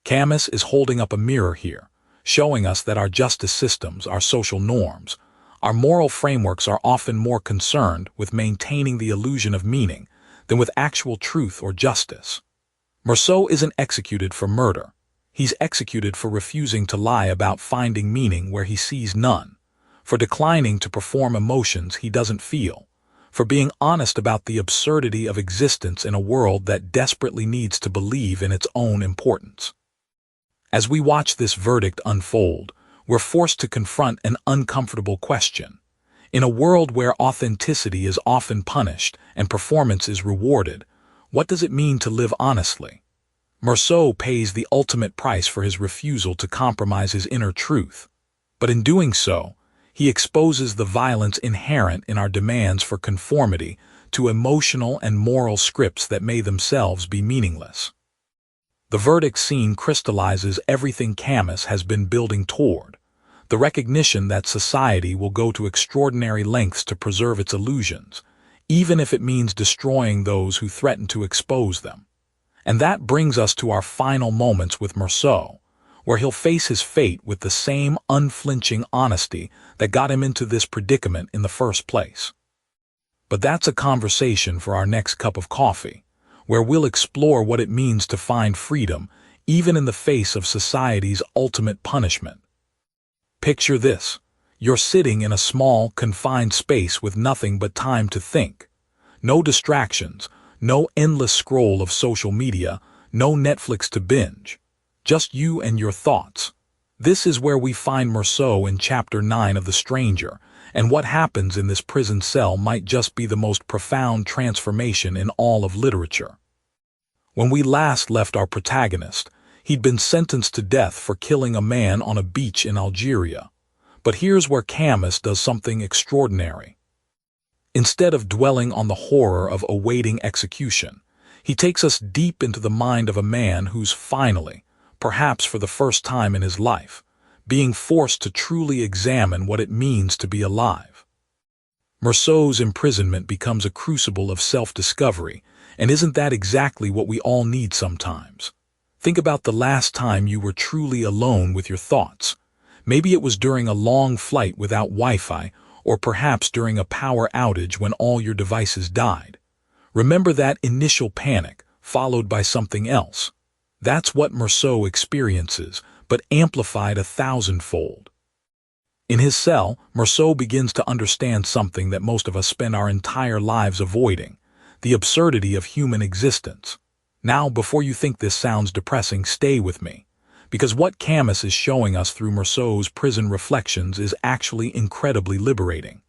Camus is holding up a mirror here, showing us that our justice systems, our social norms, our moral frameworks are often more concerned with maintaining the illusion of meaning than with actual truth or justice. Meursault isn't executed for murder. He's executed for refusing to lie about finding meaning where he sees none, for declining to perform emotions he doesn't feel, for being honest about the absurdity of existence in a world that desperately needs to believe in its own importance. As we watch this verdict unfold, we're forced to confront an uncomfortable question. In a world where authenticity is often punished and performance is rewarded, what does it mean to live honestly? Meursault pays the ultimate price for his refusal to compromise his inner truth. But in doing so, he exposes the violence inherent in our demands for conformity to emotional and moral scripts that may themselves be meaningless. The verdict scene crystallizes everything Camus has been building toward, the recognition that society will go to extraordinary lengths to preserve its illusions, even if it means destroying those who threaten to expose them. And that brings us to our final moments with Meursault, where he'll face his fate with the same unflinching honesty that got him into this predicament in the first place. But that's a conversation for our next cup of coffee, where we'll explore what it means to find freedom even in the face of society's ultimate punishment. Picture this. You're sitting in a small, confined space with nothing but time to think. No distractions, no endless scroll of social media, no Netflix to binge. Just you and your thoughts. This is where we find Meursault in Chapter 9 of The Stranger, and what happens in this prison cell might just be the most profound transformation in all of literature. When we last left our protagonist, he'd been sentenced to death for killing a man on a beach in Algeria. But here's where Camus does something extraordinary. Instead of dwelling on the horror of awaiting execution, he takes us deep into the mind of a man who's finally, perhaps for the first time in his life, being forced to truly examine what it means to be alive. Meursault's imprisonment becomes a crucible of self-discovery, and isn't that exactly what we all need sometimes? Think about the last time you were truly alone with your thoughts. Maybe it was during a long flight without Wi-Fi, or perhaps during a power outage when all your devices died. Remember that initial panic, followed by something else. That's what Meursault experiences, but amplified 1,000-fold. In his cell, Meursault begins to understand something that most of us spend our entire lives avoiding: the absurdity of human existence. Now, before you think this sounds depressing, stay with me, because what Camus is showing us through Meursault's prison reflections is actually incredibly liberating.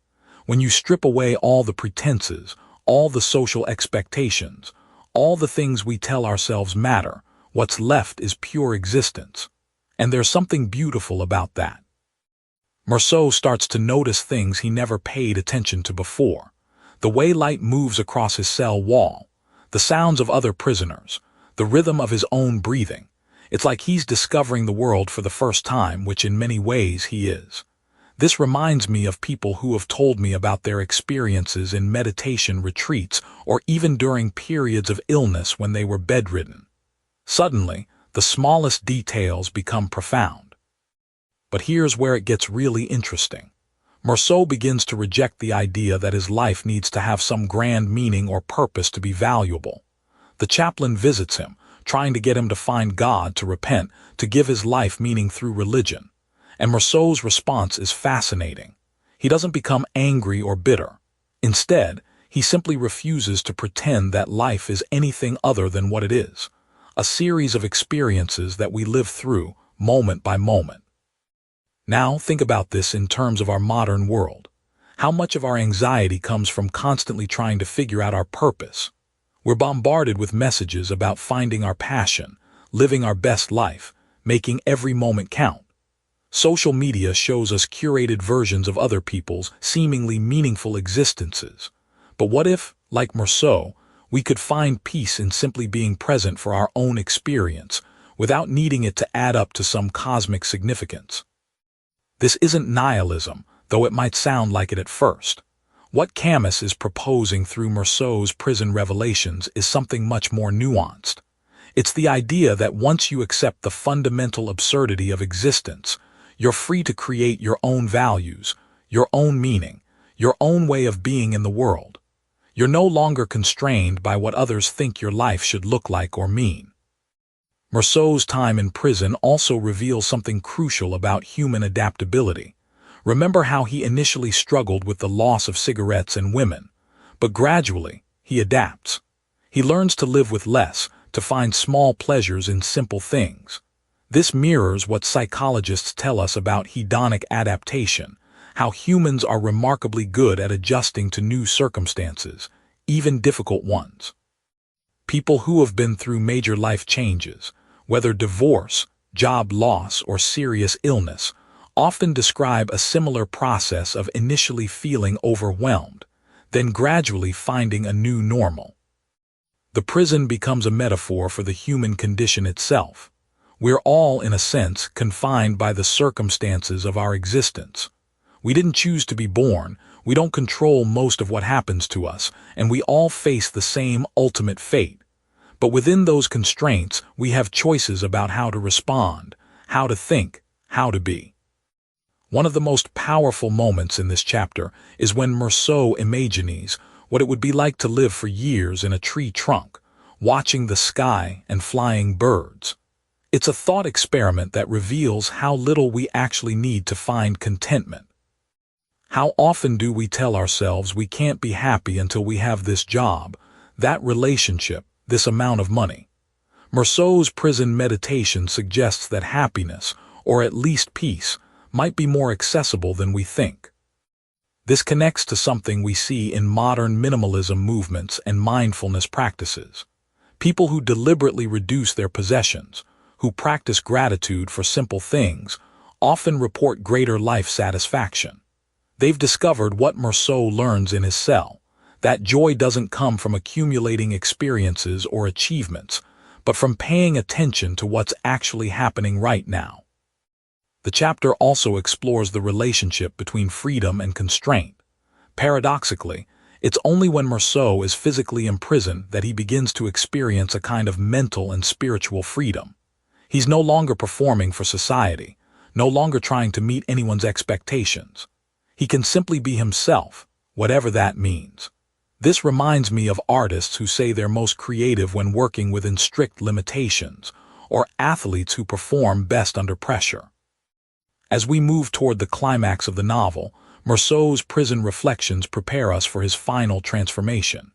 When you strip away all the pretenses, all the social expectations, all the things we tell ourselves matter, what's left is pure existence. And there's something beautiful about that. Meursault starts to notice things he never paid attention to before: the way light moves across his cell wall, the sounds of other prisoners, the rhythm of his own breathing. It's like he's discovering the world for the first time, which in many ways he is. This reminds me of people who have told me about their experiences in meditation retreats or even during periods of illness when they were bedridden. Suddenly, the smallest details become profound. But here's where it gets really interesting. Marceau begins to reject the idea that his life needs to have some grand meaning or purpose to be valuable. The chaplain visits him, trying to get him to find God, to repent, to give his life meaning through religion. And Marceau's response is fascinating. He doesn't become angry or bitter. Instead, he simply refuses to pretend that life is anything other than what it is, a series of experiences that we live through, moment by moment. Now, think about this in terms of our modern world. How much of our anxiety comes from constantly trying to figure out our purpose? We're bombarded with messages about finding our passion, living our best life, making every moment count. Social media shows us curated versions of other people's seemingly meaningful existences. But what if, like Marceau, we could find peace in simply being present for our own experience, without needing it to add up to some cosmic significance? This isn't nihilism, though it might sound like it at first. What Camus is proposing through Marceau's prison revelations is something much more nuanced. It's the idea that once you accept the fundamental absurdity of existence, you're free to create your own values, your own meaning, your own way of being in the world. You're no longer constrained by what others think your life should look like or mean. Marceau's time in prison also reveals something crucial about human adaptability. Remember how he initially struggled with the loss of cigarettes and women, but gradually he adapts. He learns to live with less, to find small pleasures in simple things. This mirrors what psychologists tell us about hedonic adaptation, how humans are remarkably good at adjusting to new circumstances, even difficult ones. People who have been through major life changes, whether divorce, job loss, or serious illness, often describe a similar process of initially feeling overwhelmed, then gradually finding a new normal. The prison becomes a metaphor for the human condition itself. We're all, in a sense, confined by the circumstances of our existence. We didn't choose to be born, we don't control most of what happens to us, and we all face the same ultimate fate. But within those constraints, we have choices about how to respond, how to think, how to be. One of the most powerful moments in this chapter is when Marceau imagines what it would be like to live for years in a tree trunk, watching the sky and flying birds. It's a thought experiment that reveals how little we actually need to find contentment. How often do we tell ourselves we can't be happy until we have this job, that relationship, this amount of money? Marceau's prison meditation suggests that happiness, or at least peace, might be more accessible than we think. This connects to something we see in modern minimalism movements and mindfulness practices. People who deliberately reduce their possessions, who practice gratitude for simple things, often report greater life satisfaction. They've discovered what Marceau learns in his cell, that joy doesn't come from accumulating experiences or achievements, but from paying attention to what's actually happening right now. The chapter also explores the relationship between freedom and constraint. Paradoxically, it's only when Marceau is physically imprisoned that he begins to experience a kind of mental and spiritual freedom. He's no longer performing for society, no longer trying to meet anyone's expectations. He can simply be himself, whatever that means. This reminds me of artists who say they're most creative when working within strict limitations, or athletes who perform best under pressure. As we move toward the climax of the novel, Marceau's prison reflections prepare us for his final transformation.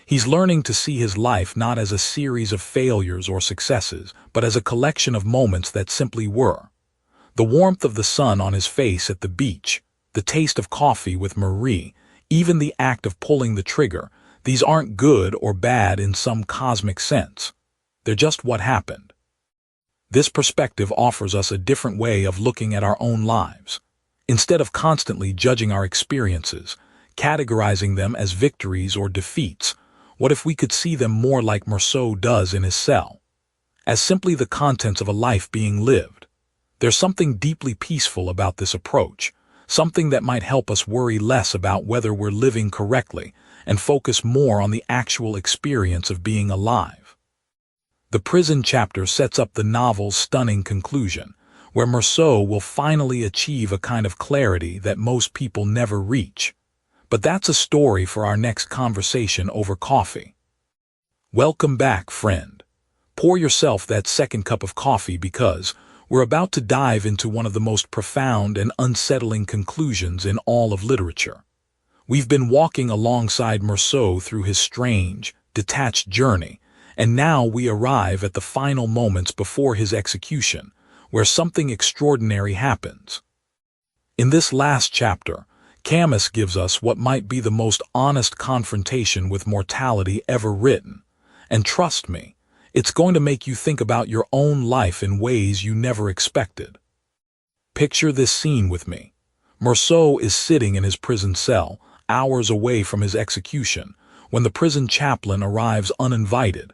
He's learning to see his life not as a series of failures or successes, but as a collection of moments that simply were. The warmth of the sun on his face at the beach, the taste of coffee with Marie, even the act of pulling the trigger, these aren't good or bad in some cosmic sense. They're just what happened. This perspective offers us a different way of looking at our own lives. Instead of constantly judging our experiences, categorizing them as victories or defeats, what if we could see them more like Marceau does in his cell, as simply the contents of a life being lived? There's something deeply peaceful about this approach, something that might help us worry less about whether we're living correctly and focus more on the actual experience of being alive. The prison chapter sets up the novel's stunning conclusion, where Meursault will finally achieve a kind of clarity that most people never reach. But that's a story for our next conversation over coffee. Welcome back, friend. Pour yourself that second cup of coffee because we're about to dive into one of the most profound and unsettling conclusions in all of literature. We've been walking alongside Meursault through his strange, detached journey, and now we arrive at the final moments before his execution, where something extraordinary happens. In this last chapter, Camus gives us what might be the most honest confrontation with mortality ever written. And trust me, it's going to make you think about your own life in ways you never expected. Picture this scene with me. Meursault is sitting in his prison cell, hours away from his execution, when the prison chaplain arrives uninvited.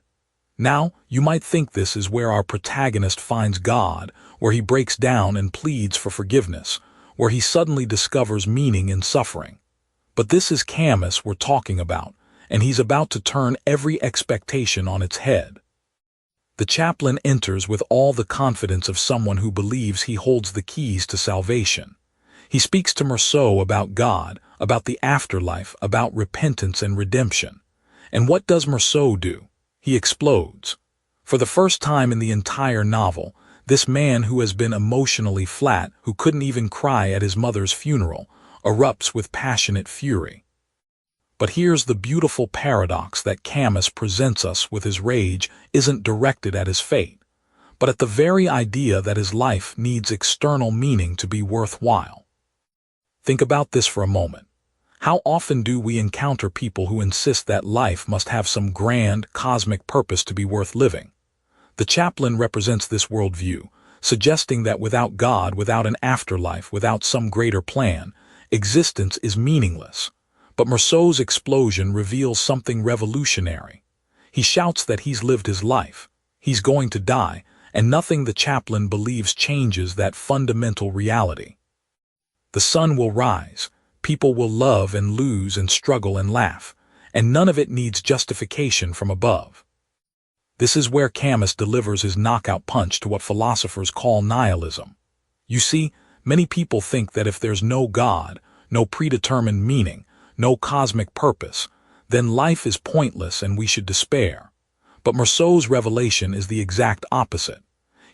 Now, you might think this is where our protagonist finds God, where he breaks down and pleads for forgiveness, where he suddenly discovers meaning in suffering. But this is Camus we're talking about, and he's about to turn every expectation on its head. The chaplain enters with all the confidence of someone who believes he holds the keys to salvation. He speaks to Meursault about God, about the afterlife, about repentance and redemption. And what does Meursault do? He explodes. For the first time in the entire novel, this man who has been emotionally flat, who couldn't even cry at his mother's funeral, erupts with passionate fury. But here's the beautiful paradox that Camus presents us with: his rage isn't directed at his fate, but at the very idea that his life needs external meaning to be worthwhile. Think about this for a moment. How often do we encounter people who insist that life must have some grand, cosmic purpose to be worth living? The chaplain represents this worldview, suggesting that without God, without an afterlife, without some greater plan, existence is meaningless. But Meursault's explosion reveals something revolutionary. He shouts that he's lived his life, he's going to die, and nothing the chaplain believes changes that fundamental reality. The sun will rise, people will love and lose and struggle and laugh, and none of it needs justification from above. This is where Camus delivers his knockout punch to what philosophers call nihilism. You see, many people think that if there's no God, no predetermined meaning, no cosmic purpose, then life is pointless and we should despair. But Meursault's revelation is the exact opposite.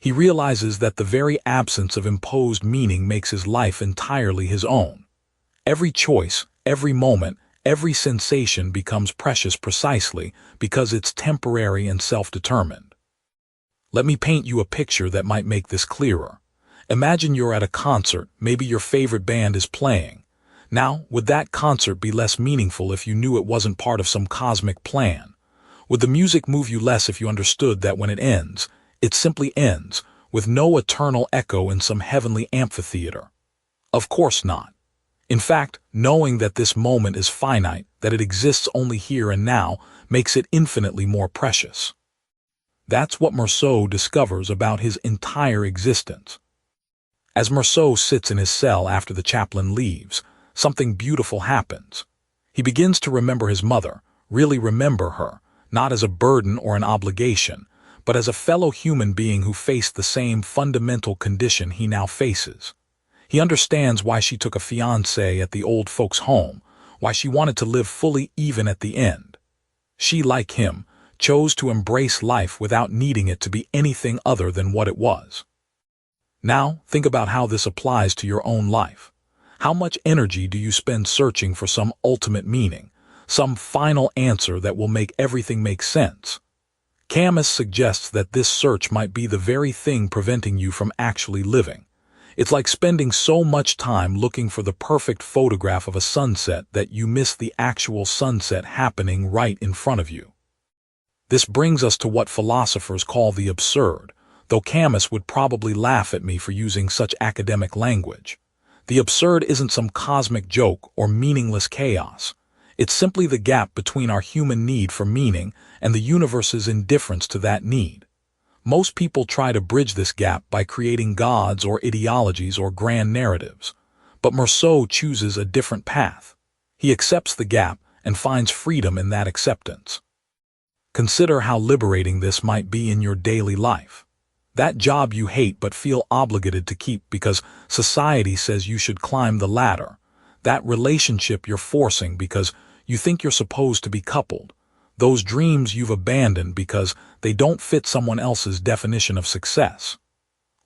He realizes that the very absence of imposed meaning makes his life entirely his own. Every choice, every moment, every sensation becomes precious precisely because it's temporary and self-determined. Let me paint you a picture that might make this clearer. Imagine you're at a concert, maybe your favorite band is playing. Now, would that concert be less meaningful if you knew it wasn't part of some cosmic plan? Would the music move you less if you understood that when it ends, it simply ends, with no eternal echo in some heavenly amphitheater? Of course not. In fact, knowing that this moment is finite, that it exists only here and now, makes it infinitely more precious. That's what Meursault discovers about his entire existence. As Meursault sits in his cell after the chaplain leaves, something beautiful happens. He begins to remember his mother, really remember her, not as a burden or an obligation, but as a fellow human being who faced the same fundamental condition he now faces. He understands why she took a fiancé at the old folks' home, why she wanted to live fully even at the end. She, like him, chose to embrace life without needing it to be anything other than what it was. Now, think about how this applies to your own life. How much energy do you spend searching for some ultimate meaning, some final answer that will make everything make sense? Camus suggests that this search might be the very thing preventing you from actually living. It's like spending so much time looking for the perfect photograph of a sunset that you miss the actual sunset happening right in front of you. This brings us to what philosophers call the absurd, though Camus would probably laugh at me for using such academic language. The absurd isn't some cosmic joke or meaningless chaos. It's simply the gap between our human need for meaning and the universe's indifference to that need. Most people try to bridge this gap by creating gods or ideologies or grand narratives. But Meursault chooses a different path. He accepts the gap and finds freedom in that acceptance. Consider how liberating this might be in your daily life. That job you hate but feel obligated to keep because society says you should climb the ladder. That relationship you're forcing because you think you're supposed to be coupled. Those dreams you've abandoned because they don't fit someone else's definition of success.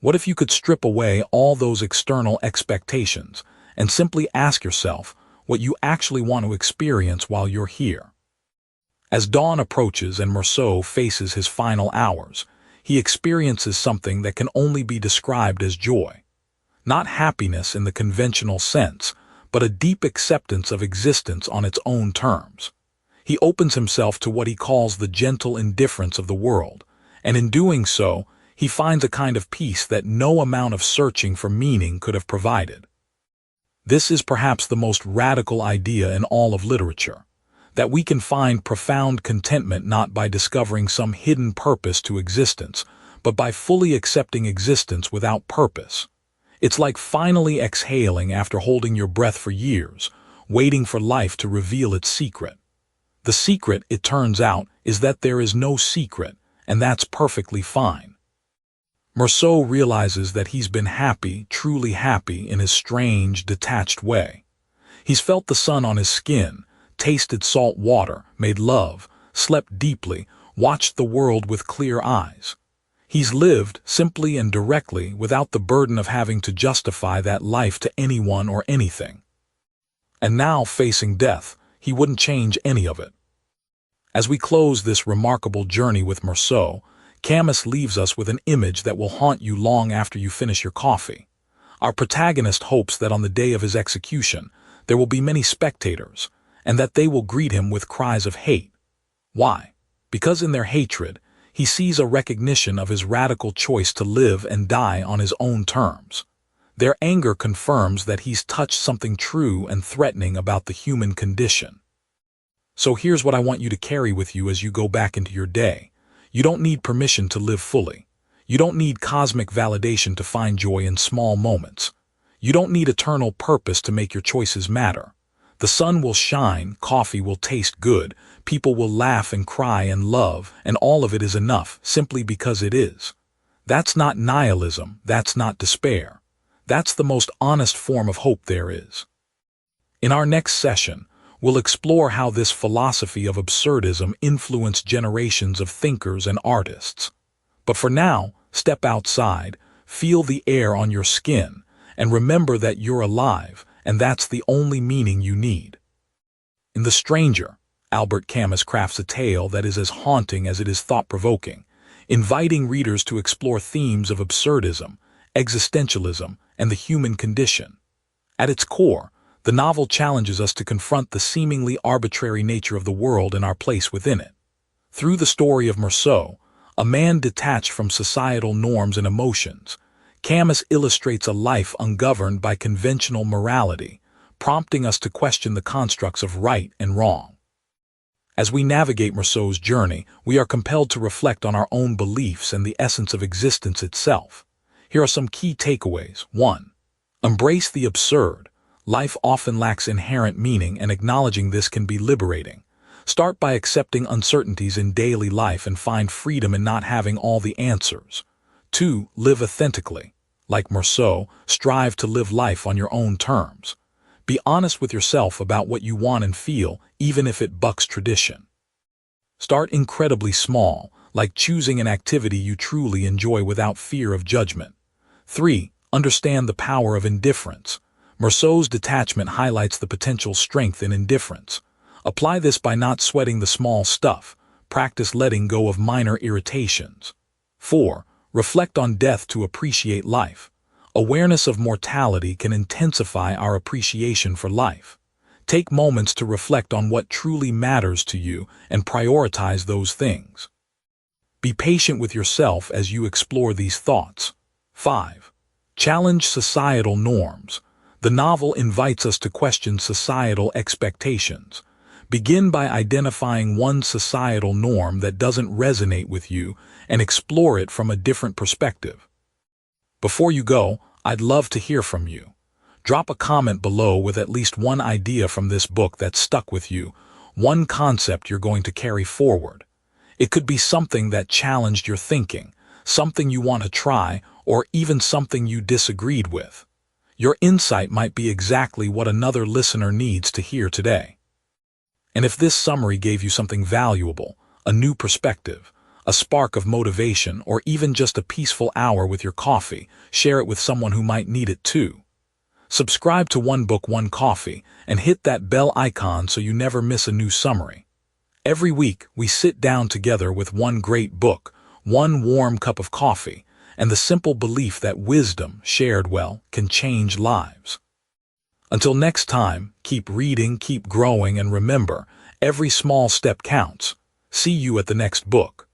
What if you could strip away all those external expectations and simply ask yourself what you actually want to experience while you're here? As dawn approaches and Meursault faces his final hours, he experiences something that can only be described as joy. Not happiness in the conventional sense, but a deep acceptance of existence on its own terms. He opens himself to what he calls the gentle indifference of the world, and in doing so, he finds a kind of peace that no amount of searching for meaning could have provided. This is perhaps the most radical idea in all of literature, that we can find profound contentment not by discovering some hidden purpose to existence, but by fully accepting existence without purpose. It's like finally exhaling after holding your breath for years, waiting for life to reveal its secret. The secret, it turns out, is that there is no secret, and that's perfectly fine. Meursault realizes that he's been happy, truly happy, in his strange, detached way. He's felt the sun on his skin, tasted salt water, made love, slept deeply, watched the world with clear eyes. He's lived simply and directly without the burden of having to justify that life to anyone or anything. And now, facing death, he wouldn't change any of it. As we close this remarkable journey with Meursault, Camus leaves us with an image that will haunt you long after you finish your coffee. Our protagonist hopes that on the day of his execution, there will be many spectators, and that they will greet him with cries of hate. Why? Because in their hatred, he sees a recognition of his radical choice to live and die on his own terms. Their anger confirms that he's touched something true and threatening about the human condition. So here's what I want you to carry with you as you go back into your day. You don't need permission to live fully. You don't need cosmic validation to find joy in small moments. You don't need eternal purpose to make your choices matter. The sun will shine, coffee will taste good, people will laugh and cry and love, and all of it is enough simply because it is. That's not nihilism, that's not despair. That's the most honest form of hope there is. In our next session, we'll explore how this philosophy of absurdism influenced generations of thinkers and artists. But for now, step outside, feel the air on your skin, and remember that you're alive, and that's the only meaning you need. In The Stranger, Albert Camus crafts a tale that is as haunting as it is thought-provoking, inviting readers to explore themes of absurdism, existentialism, and the human condition. At its core, the novel challenges us to confront the seemingly arbitrary nature of the world and our place within it. Through the story of Meursault, a man detached from societal norms and emotions, Camus illustrates a life ungoverned by conventional morality, prompting us to question the constructs of right and wrong. As we navigate Meursault's journey, we are compelled to reflect on our own beliefs and the essence of existence itself. Here are some key takeaways. 1. Embrace the absurd. Life often lacks inherent meaning, and acknowledging this can be liberating. Start by accepting uncertainties in daily life and find freedom in not having all the answers. 2. Live authentically. Like Meursault, strive to live life on your own terms. Be honest with yourself about what you want and feel, even if it bucks tradition. Start incredibly small, like choosing an activity you truly enjoy without fear of judgment. 3. Understand the power of indifference. Meursault's detachment highlights the potential strength in indifference. Apply this by not sweating the small stuff. Practice letting go of minor irritations. 4. Reflect on death to appreciate life. Awareness of mortality can intensify our appreciation for life. Take moments to reflect on what truly matters to you and prioritize those things. Be patient with yourself as you explore these thoughts. 5. Challenge societal norms. The novel invites us to question societal expectations. Begin by identifying one societal norm that doesn't resonate with you and explore it from a different perspective. Before you go, I'd love to hear from you. Drop a comment below with at least one idea from this book that stuck with you, one concept you're going to carry forward. It could be something that challenged your thinking, something you want to try, or even something you disagreed with. Your insight might be exactly what another listener needs to hear today. And if this summary gave you something valuable, a new perspective, a spark of motivation, or even just a peaceful hour with your coffee, share it with someone who might need it too. Subscribe to One Book, One Coffee and hit that bell icon so you never miss a new summary. Every week, we sit down together with one great book, one warm cup of coffee, and the simple belief that wisdom, shared well, can change lives. Until next time, keep reading, keep growing, and remember, every small step counts. See you at the next book.